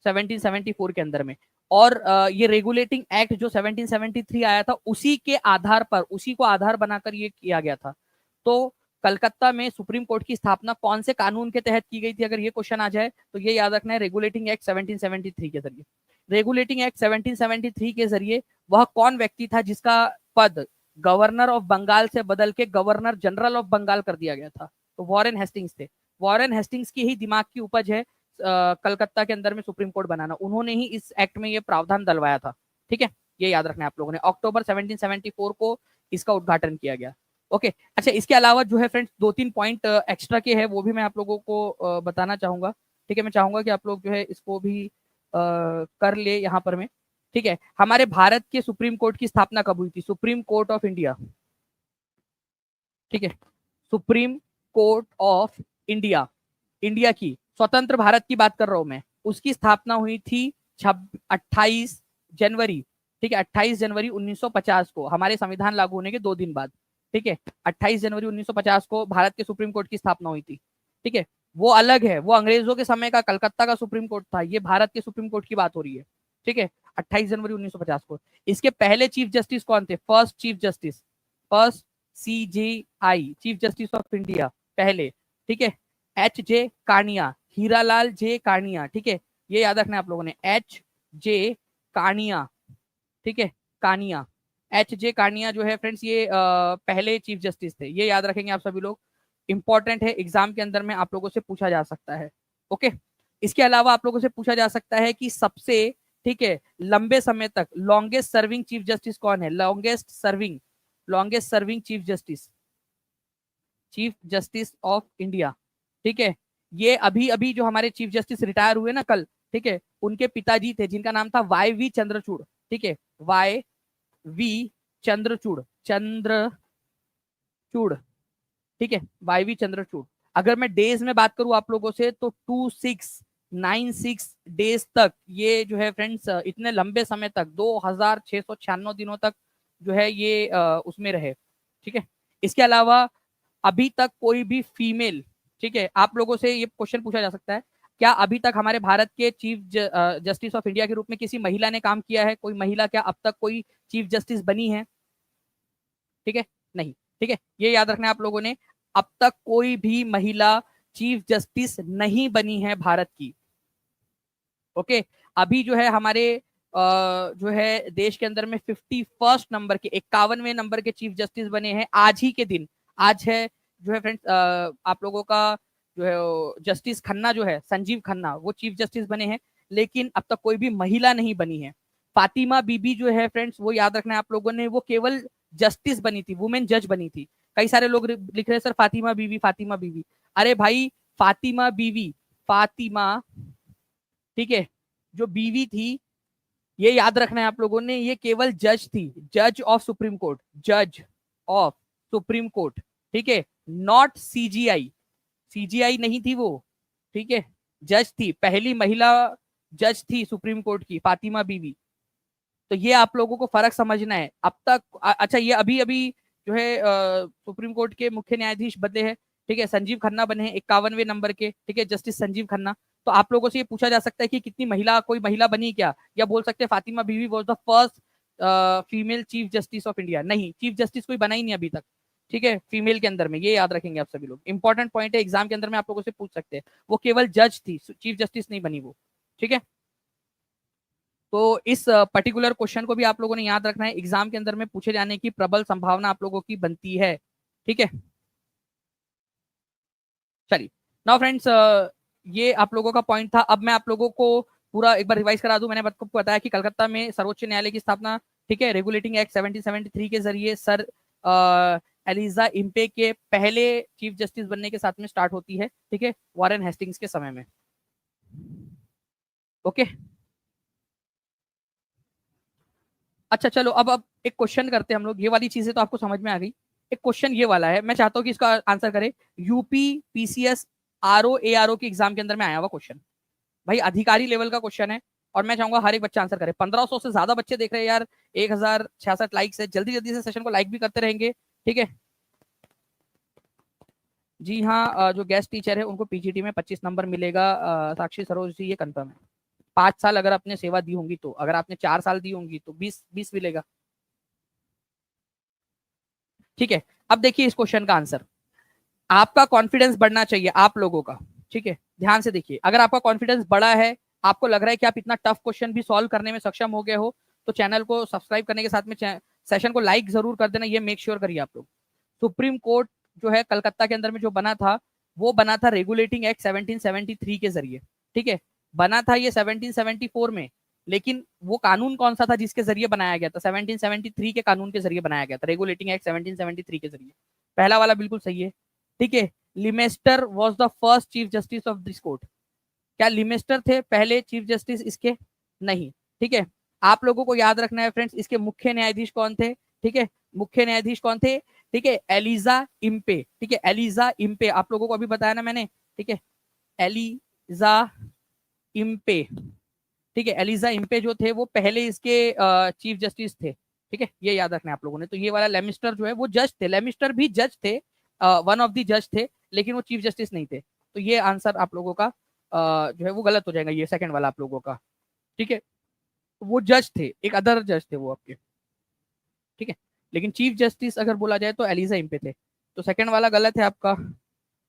1774 के अंदर में। और ये रेगुलेटिंग एक्ट जो 1773 आया था उसी के आधार पर, उसी को आधार बनाकर ये किया गया था। तो कलकत्ता में सुप्रीम कोर्ट की स्थापना कौन से कानून के तहत की गई थी, अगर ये क्वेश्चन आ जाए तो ये याद रखना है, रेगुलेटिंग एक्ट 1773 के जरिए। रेगुलेटिंग एक्ट 1773 के जरिए वह कौन व्यक्ति था जिसका पद गवर्नर ऑफ बंगाल से बदल के गवर्नर जनरल ऑफ बंगाल कर दिया गया था? तो वॉरेन हेस्टिंग्स थे। वॉरेन हेस्टिंग्स की ही दिमाग की उपज है कलकत्ता के अंदर में सुप्रीम कोर्ट बनाना। उन्होंने ही इस एक्ट में ये प्रावधान डलवाया था। ठीक है, ये याद रखना है आप लोगों ने। अक्टूबर 1774 को इसका उद्घाटन किया गया। ओके, अच्छा, इसके अलावा जो है फ्रेंड्स 2-3 पॉइंट एक्स्ट्रा के हैं, वो भी मैं आप लोगों को बताना चाहूंगा। ठीक है, मैं चाहूंगा कि आप लोग जो है इसको भी कर ले यहाँ पर में। ठीक है, हमारे भारत के सुप्रीम कोर्ट की स्थापना कब हुई थी? Supreme court of India. ठीक है, supreme court of India, India की स्वतंत्र भारत की बात कर रहा हूं मैं, उसकी स्थापना हुई थी 28 जनवरी। ठीक है, 28 जनवरी 1950 को, हमारे संविधान लागू होने के 2 दिन बाद। ठीक है, 28 जनवरी 1950 को भारत के सुप्रीम कोर्ट की स्थापना हुई थी। ठीक है, वो अलग है, वो अंग्रेजों के समय का कलकत्ता का सुप्रीम कोर्ट था, ये भारत के सुप्रीम कोर्ट की बात हो रही है। ठीक है, 28 जनवरी 1950 को। इसके पहले चीफ जस्टिस कौन थे? First chief justice, first CJI, chief justice of India पहले। ठीक है, HJ कानिया, हीरालाल जे कानिया। ठीक है, ये याद रखना है आप लोगों ने, HJ कानिया। ठीक है, कानिया, HJ कानिया जो है फ्रेंड्स, ये पहले चीफ जस्टिस थे। ये याद रखेंगे आप सभी लोग, इंपॉर्टेंट है, एग्जाम के अंदर में आप लोगों से पूछा जा सकता है। ओके, इसके अलावा आप लोगों से पूछा जा सकता है कि सबसे, ठीक है, लंबे समय तक लॉन्गेस्ट सर्विंग चीफ जस्टिस कौन है? Longest serving chief justice of India. ठीक है, ये अभी अभी जो हमारे चीफ जस्टिस रिटायर हुए ना कल, ठीक है, उनके पिताजी थे जिनका नाम था YV चंद्रचूड़। ठीक है, YV चंद्रचूड़, ठीक है, YV चंद्रचूड़। अगर मैं डेज में बात करूं आप लोगों से तो 2696 डेज तक ये जो है फ्रेंड्स, इतने लंबे समय तक 2696 दिनों तक जो है ये उसमें रहे। ठीक है, इसके अलावा अभी तक कोई भी फीमेल, ठीक है, आप लोगों से ये क्वेश्चन पूछा जा सकता है, क्या अभी तक हमारे भारत के चीफ जस्टिस ऑफ इंडिया के रूप में किसी महिला ने काम किया है? कोई महिला क्या अब तक कोई चीफ जस्टिस बनी है? ठीक है, नहीं। ठीक है, ये याद रखना है आप लोगों ने, अब तक कोई भी महिला चीफ जस्टिस नहीं बनी है भारत की। ओके, अभी जो है हमारे जो है देश के अंदर में 51 नंबर के, 51वें नंबर के चीफ जस्टिस बने हैं आज ही के दिन। आज है जो है फ्रेंड्स आप लोगों का जो है जस्टिस खन्ना जो है, संजीव खन्ना, वो चीफ जस्टिस बने हैं, लेकिन अब तक कोई भी महिला नहीं बनी है। फातिमा बीबी जो है फ्रेंड्स, वो याद रखना है आप लोगों ने, वो केवल जस्टिस बनी थी, वुमेन जज बनी थी। कई सारे लोग लिख रहे हैं सर फातिमा बीबी। अरे भाई, फातिमा बीवी, फातिमा, ठीक है, जो बीवी थी, ये याद रखना है आप लोगों ने, ये केवल जज थी, जज ऑफ सुप्रीम कोर्ट, जज ऑफ सुप्रीम कोर्ट। ठीक है, नॉट CGI नहीं थी वो। ठीक है, जज थी, पहली महिला जज थी सुप्रीम कोर्ट की, फातिमा बीवी। तो ये आप लोगों को फर्क समझना है। अब तक अच्छा, ये अभी अभी जो है सुप्रीम कोर्ट के मुख्य न्यायाधीश बदले हैं। ठीक है, संजीव खन्ना बने हैं 51वें नंबर के। ठीक है, जस्टिस संजीव खन्ना। तो आप लोगों से ये पूछा जा सकता है कि कितनी महिला, कोई महिला बनी क्या, या बोल सकते हैं फातिमा बीवी was the first female chief justice of India. नहीं, चीफ जस्टिस कोई बना ही नहीं अभी तक। ठीक है, फीमेल के अंदर में, ये याद रखेंगे आप सभी लोग, इंपॉर्टेंट पॉइंट है, एग्जाम के अंदर में आप लोगों से पूछ सकते हैं। वो केवल जज थी, चीफ जस्टिस नहीं बनी वो। ठीक है, तो इस पर्टिकुलर क्वेश्चन को भी आप लोगों ने याद रखना है, एग्जाम के अंदर में पूछे जाने की प्रबल संभावना आप लोगों की बनती है। ठीक है, चलिए नाउ फ्रेंड्स, ये आप लोगों का पॉइंट था। अब मैं आप लोगों को पूरा एक बार रिवाइज करा दूं। मैंने आपको बताया कि कलकत्ता में सर्वोच्च न्यायालय की स्थापना, ठीक है, रेगुलेटिंग एक्ट 1773 के जरिए सर एलिजा इम्पे के पहले चीफ जस्टिस बनने के साथ में स्टार्ट होती है। ठीक है, वॉरेन हेस्टिंग्स के समय में। ओके, अच्छा चलो, अब एक क्वेश्चन करते हैं हम लोग। ये वाली चीजें तो आपको समझ में आ गई। एक क्वेश्चन ये वाला है, मैं चाहता हूँ कि इसका आंसर करे। यूपी PCS RO ARO के एग्जाम के अंदर में आया हुआ क्वेश्चन, भाई अधिकारी लेवल का क्वेश्चन है, और मैं चाहूंगा हर एक बच्चा आंसर करे। 1500 से ज्यादा बच्चे देख रहे हैं यार, 1066 लाइक्स है। जल्दी जल्दी से सेशन को लाइक भी करते रहेंगे। ठीक है, जी हाँ, जो गेस्ट टीचर है उनको PGT में 25 नंबर मिलेगा। साक्षी सरोज जी, ये कंफर्म है, 5 साल अगर आपने सेवा दी होंगी, तो अगर आपने 4 साल दी होंगी तो 20 मिलेगा। ठीक है, अब देखिए इस क्वेश्चन का आंसर। आपका कॉन्फिडेंस बढ़ना चाहिए आप लोगों का। ठीक है, ध्यान से देखिए, अगर आपका कॉन्फिडेंस बढ़ा है, आपको लग रहा है कि आप इतना टफ क्वेश्चन भी सॉल्व करने में सक्षम हो गए हो, तो चैनल को सब्सक्राइब करने के साथ में सेशन को लाइक जरूर कर देना, ये मेक श्योर करिए आप लोग। सुप्रीम कोर्ट जो है कलकत्ता के अंदर में जो बना था, वो बना था रेगुलेटिंग एक्ट 1773 के जरिए। ठीक है, बना था ये 1774 में, लेकिन वो कानून कौन सा था जिसके जरिए बनाया गया था? 1773 के कानून के जरिए बनाया गया था, रेगुलेटिंग एक्ट 1773 के जरिए। पहला वाला बिल्कुल सही है। ठीक है, लिमेस्टर was the first chief justice of this court. क्या लिमेस्टर थे पहले चीफ जस्टिस इसके? नहीं। ठीक है, आप लोगों को याद रखना है फ्रेंड्स, इसके मुख्य न्यायाधीश कौन थे? ठीक है, मुख्य न्यायाधीश कौन थे? ठीक है, एलिजा इम्पे। ठीक है, एलिजा इम्पे, आप लोगों को अभी बताया ना मैंने। ठीक है, एलिजा इम्पे। ठीक है, एलिजा इम्पे जो थे वो पहले इसके चीफ जस्टिस थे। ठीक है, ये याद रखना है आप लोगों ने। तो ये वाला लेमिस्टर जो है वो जज थे, लेमिस्टर भी जज थे, वन ऑफ द जज थे, लेकिन वो चीफ जस्टिस नहीं थे। तो ये आंसर आप लोगों का जो है वो गलत हो जाएगा, ये सेकंड वाला आप लोगों का। ठीक है, वो जज थे, एक अदर जज थे वो आपके। ठीक है, लेकिन चीफ जस्टिस अगर बोला जाए तो एलिजा इम्पे थे। तो सेकंड वाला गलत है आपका।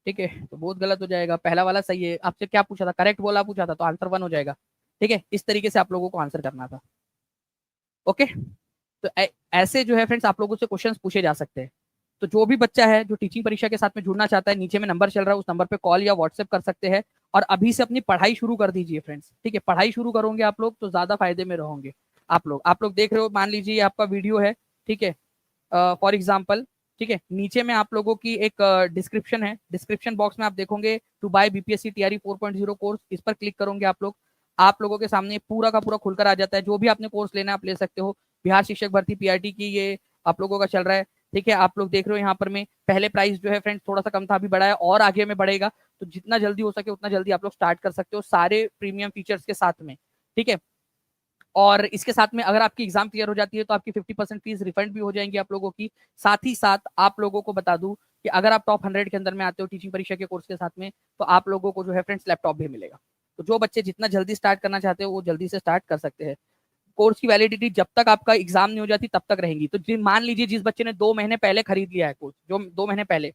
ठीक है, तो बहुत गलत हो जाएगा। पहला वाला सही है। आपसे क्या पूछा था? करेक्ट बोला पूछा था, तो आंसर 1 हो जाएगा। ठीक है, इस तरीके से आप लोगों को आंसर करना था। ओके, तो ऐसे जो है फ्रेंड्स आप लोगों से क्वेश्चंस पूछे जा सकते हैं। तो जो भी बच्चा है जो टीचिंग परीक्षा के साथ में जुड़ना चाहता है, नीचे में नंबर चल रहा है, उस नंबर पे कॉल या व्हाट्सएप कर सकते हैं। और अभी से अपनी पढ़ाई शुरू कर दीजिए फ्रेंड्स। ठीक है, पढ़ाई शुरू करोगे आप लोग तो ज्यादा फायदे में रहोगे। आप लोग देख रहे हो, मान लीजिए आपका वीडियो है। ठीक है, फॉर एग्जाम्पल। ठीक है, नीचे में आप लोगों की एक डिस्क्रिप्शन है, डिस्क्रिप्शन बॉक्स में आप देखोगे to buy BPSC TRE 4.0 course, इस पर क्लिक करोगे आप लोगों के सामने पूरा का पूरा खुलकर आ जाता है। जो भी आपने कोर्स लेना है आप ले सकते हो। बिहार शिक्षक भर्ती पीआरटी की ये आप लोगों का चल रहा है। ठीक है, आप लोग देख रहे हो यहाँ पर में पहले प्राइस जो है फ्रेंड्स थोड़ा सा कम था, अभी बढ़ा है और आगे में बढ़ेगा। तो जितना जल्दी हो सके उतना जल्दी आप लोग स्टार्ट कर सकते हो, सारे प्रीमियम फीचर्स के साथ में। ठीक है, और इसके साथ में अगर आपकी एग्जाम क्लियर हो जाती है तो आपकी 50% फीस रिफंड भी हो जाएंगी आप लोगों की। साथ ही साथ आप लोगों को बता दूं कि अगर आप टॉप 100 के अंदर में आते हो टीचिंग परीक्षा के कोर्स के साथ में, तो आप लोगों को जो है फ्रेंड्स लैपटॉप भी मिलेगा। तो जो बच्चे जितना जल्दी स्टार्ट करना चाहते हो वो जल्दी से स्टार्ट कर सकते हैं। कोर्स की वैलिडिटी जब तक आपका एग्जाम नहीं हो जाती तब तक रहेगी। तो मान लीजिए जिस बच्चे ने 2 महीने पहले खरीद लिया है कोर्स, जो 2 महीने पहले,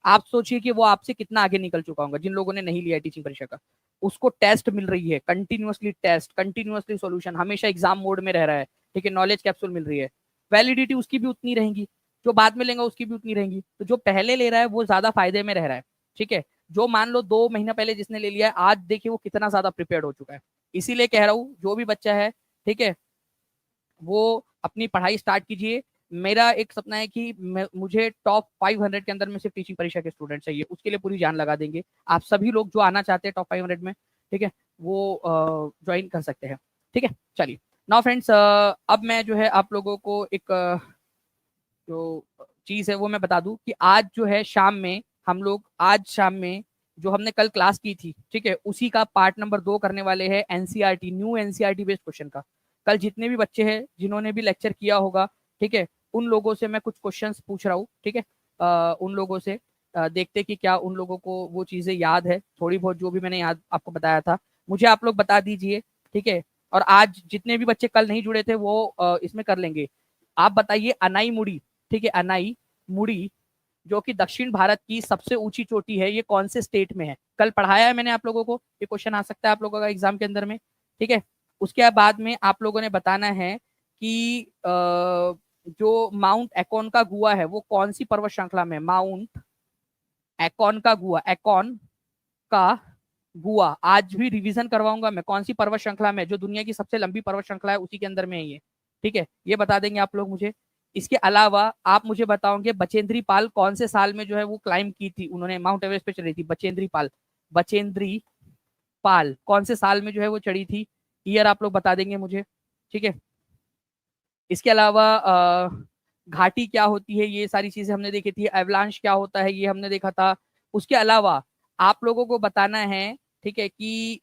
आप सोचिए कि वो आपसे कितना आगे निकल चुका होगा। जिन लोगों ने नहीं लिया है टीचिंग परीक्षा का, उसको टेस्ट मिल रही है, कंटिन्यूअसली टेस्ट, कंटिन्यूअसली सॉल्यूशन, हमेशा एग्जाम मोड में रह रहा है। ठीक है, नॉलेज कैप्सूल मिल रही है, वैलिडिटी उसकी भी उतनी रहेगी, जो बाद में लेगा उसकी भी उतनी रहेगी। तो जो पहले ले रहा है वो ज्यादा फायदे में रह रहा है। ठीक है, जो मान लो 2 महीना पहले जिसने ले लिया है, आज देखिए वो कितना ज्यादा प्रिपेयर्ड हो चुका है। इसीलिए कह रहा हूँ जो भी बच्चा है, ठीक है, वो अपनी पढ़ाई स्टार्ट कीजिए। मेरा एक सपना है कि मुझे टॉप 500 के अंदर में सिर्फ टीचिंग परीक्षा के स्टूडेंट चाहिए, उसके लिए पूरी जान लगा देंगे। आप सभी लोग जो आना चाहते हैं टॉप 500 में, ठीक है, वो ज्वाइन कर सकते हैं। ठीक है, चलिए नाउ फ्रेंड्स, अब मैं जो है आप लोगों को एक जो चीज़ है वो मैं बता दूं कि आज जो है शाम में हम लोग, आज शाम में जो हमने कल क्लास की थी, ठीक है, उसी का पार्ट नंबर 2 करने वाले हैं, NCERT, new NCERT based question का। कल जितने भी बच्चे हैं जिन्होंने भी लेक्चर किया होगा, ठीक है, उन लोगों से मैं कुछ क्वेश्चंस पूछ रहा हूँ। ठीक है, उन लोगों से देखते कि क्या उन लोगों को वो चीज़ें याद है, थोड़ी बहुत जो भी मैंने याद आपको बताया था, मुझे आप लोग बता दीजिए। ठीक है, और आज जितने भी बच्चे कल नहीं जुड़े थे वो इसमें कर लेंगे। आप बताइए अनाई मुड़ी, ठीक है, अनाई मुड़ी जो कि दक्षिण भारत की सबसे ऊंची चोटी है, ये कौन से स्टेट में है? कल पढ़ाया है मैंने आप लोगों को, ये क्वेश्चन आ सकता है आप लोगों का एग्जाम के अंदर में। ठीक है, उसके बाद में आप लोगों ने बताना है कि जो माउंट एकोनकागुआ है वो कौन सी पर्वत श्रृंखला में? माउंट एकोनकागुआ, एकोन का गुआ, आज भी रिवीजन करवाऊंगा मैं, कौन सी पर्वत श्रृंखला में, जो दुनिया की सबसे लंबी पर्वत श्रृंखला है उसी के अंदर में है ये। ठीक है, ये बता देंगे आप लोग मुझे। इसके अलावा आप मुझे बताओगे बचेंद्री पाल कौन से साल में जो है वो क्लाइम की थी, उन्होंने माउंट एवरेस्ट पे चढ़ी थी। बचेंद्री पाल, बचेंद्री पाल कौन से साल में जो है वो चढ़ी थी, ईयर आप लोग बता देंगे मुझे। ठीक है, इसके अलावा घाटी क्या होती है, ये सारी चीजें हमने देखी थी। एवलांश क्या होता है ये हमने देखा था। उसके अलावा आप लोगों को बताना है, ठीक है, कि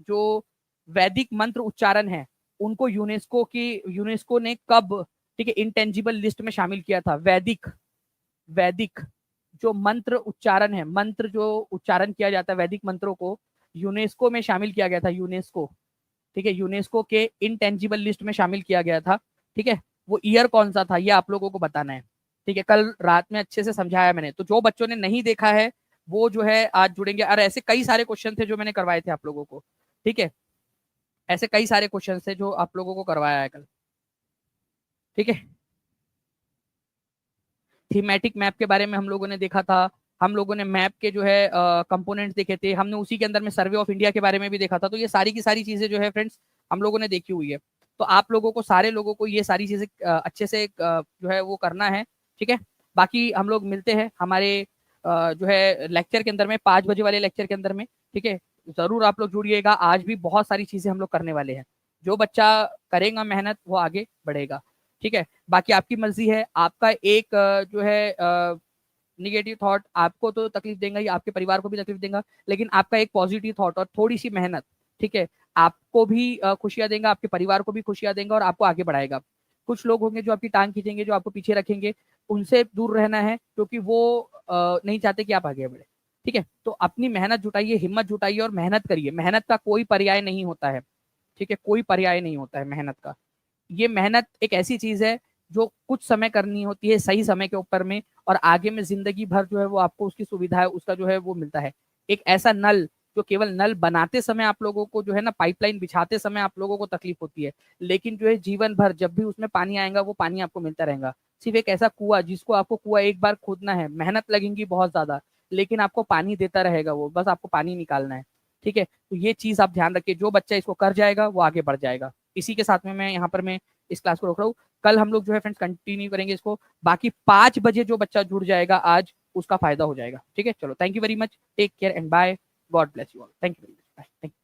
जो वैदिक मंत्र उच्चारण है उनको यूनेस्को ने कब, ठीक है, इंटेंजिबल लिस्ट में शामिल किया था। वैदिक जो मंत्र उच्चारण है, मंत्र जो उच्चारण किया जाता है वैदिक मंत्रों को यूनेस्को में शामिल किया गया था। यूनेस्को ठीक है, यूनेस्को के इनटेंजिबल लिस्ट में शामिल किया गया था। ठीक है, वो ईयर कौन सा था ये आप लोगों को बताना है। ठीक है, कल रात में अच्छे से समझाया मैंने, तो जो बच्चों ने नहीं देखा है वो जो है आज जुड़ेंगे। और ऐसे कई सारे क्वेश्चन थे जो मैंने करवाए थे आप लोगों को। ठीक है, ऐसे कई सारे क्वेश्चन थे जो आप लोगों को करवाया है कल। ठीक है, थीमेटिक मैप के बारे में हम लोगों ने देखा था, हम लोगों ने मैप के जो है कंपोनेंट्स देखे थे, हमने उसी के अंदर में सर्वे ऑफ इंडिया के बारे में भी देखा था। तो ये सारी की सारी चीजें जो है फ्रेंड्स हम लोगों ने देखी हुई है। तो आप लोगों को, सारे लोगों को ये सारी चीजें अच्छे से जो है वो करना है। ठीक है, बाकी हम लोग मिलते हैं हमारे जो है लेक्चर के अंदर में, 5 बजे वाले लेक्चर के अंदर में। ठीक है, जरूर आप लोग जुड़िएगा, आज भी बहुत सारी चीजें हम लोग करने वाले हैं। जो बच्चा करेगा मेहनत वो आगे बढ़ेगा। ठीक है, बाकी आपकी मर्जी है, आपका एक जो है निगेटिव थॉट आपको तो तकलीफ देगा ही, आपके परिवार को भी तकलीफ देगा, लेकिन आपका एक पॉजिटिव थॉट और थोड़ी सी मेहनत, ठीक है, आपको भी खुशियां देगा, आपके परिवार को भी खुशियां देगा और आपको आगे बढ़ाएगा। कुछ लोग होंगे जो आपकी टांग खींचेंगे, जो आपको पीछे रखेंगे, उनसे दूर रहना है, क्योंकि वो नहीं चाहते कि आप आगे बढ़े। ठीक है, तो अपनी मेहनत जुटाइए, हिम्मत जुटाइए और मेहनत करिए। मेहनत का कोई पर्याय नहीं होता है। ठीक है, कोई पर्याय नहीं होता है मेहनत का। ये मेहनत एक ऐसी चीज है जो कुछ समय करनी होती है सही समय के ऊपर में, और आगे में जिंदगी भर जो है वो आपको उसकी सुविधा है, उसका जो है वो मिलता है। एक ऐसा नल जो केवल नल बनाते समय आप लोगों को जो है ना, पाइपलाइन बिछाते समय आप लोगों को तकलीफ होती है, लेकिन जो है जीवन भर जब भी उसमें पानी आएगा वो पानी आपको मिलता रहेगा। सिर्फ एक ऐसा कुआं जिसको आपको कुआं एक बार खोदना है, मेहनत लगेगी बहुत ज्यादा, लेकिन आपको पानी देता रहेगा वो, बस आपको पानी निकालना है। ठीक है, तो ये चीज आप ध्यान रखिए, जो बच्चा इसको कर जाएगा वो आगे बढ़ जाएगा। इसी के साथ में मैं यहाँ पर मैं इस क्लास को रोक रहा हूँ। कल हम लोग जो है फ्रेंड्स कंटिन्यू करेंगे इसको। बाकी 5 बजे जो बच्चा जुड़ जाएगा आज, उसका फायदा हो जाएगा। ठीक है, चलो, thank you very much, take care and bye, God bless you all, thank you very much, bye, thank you.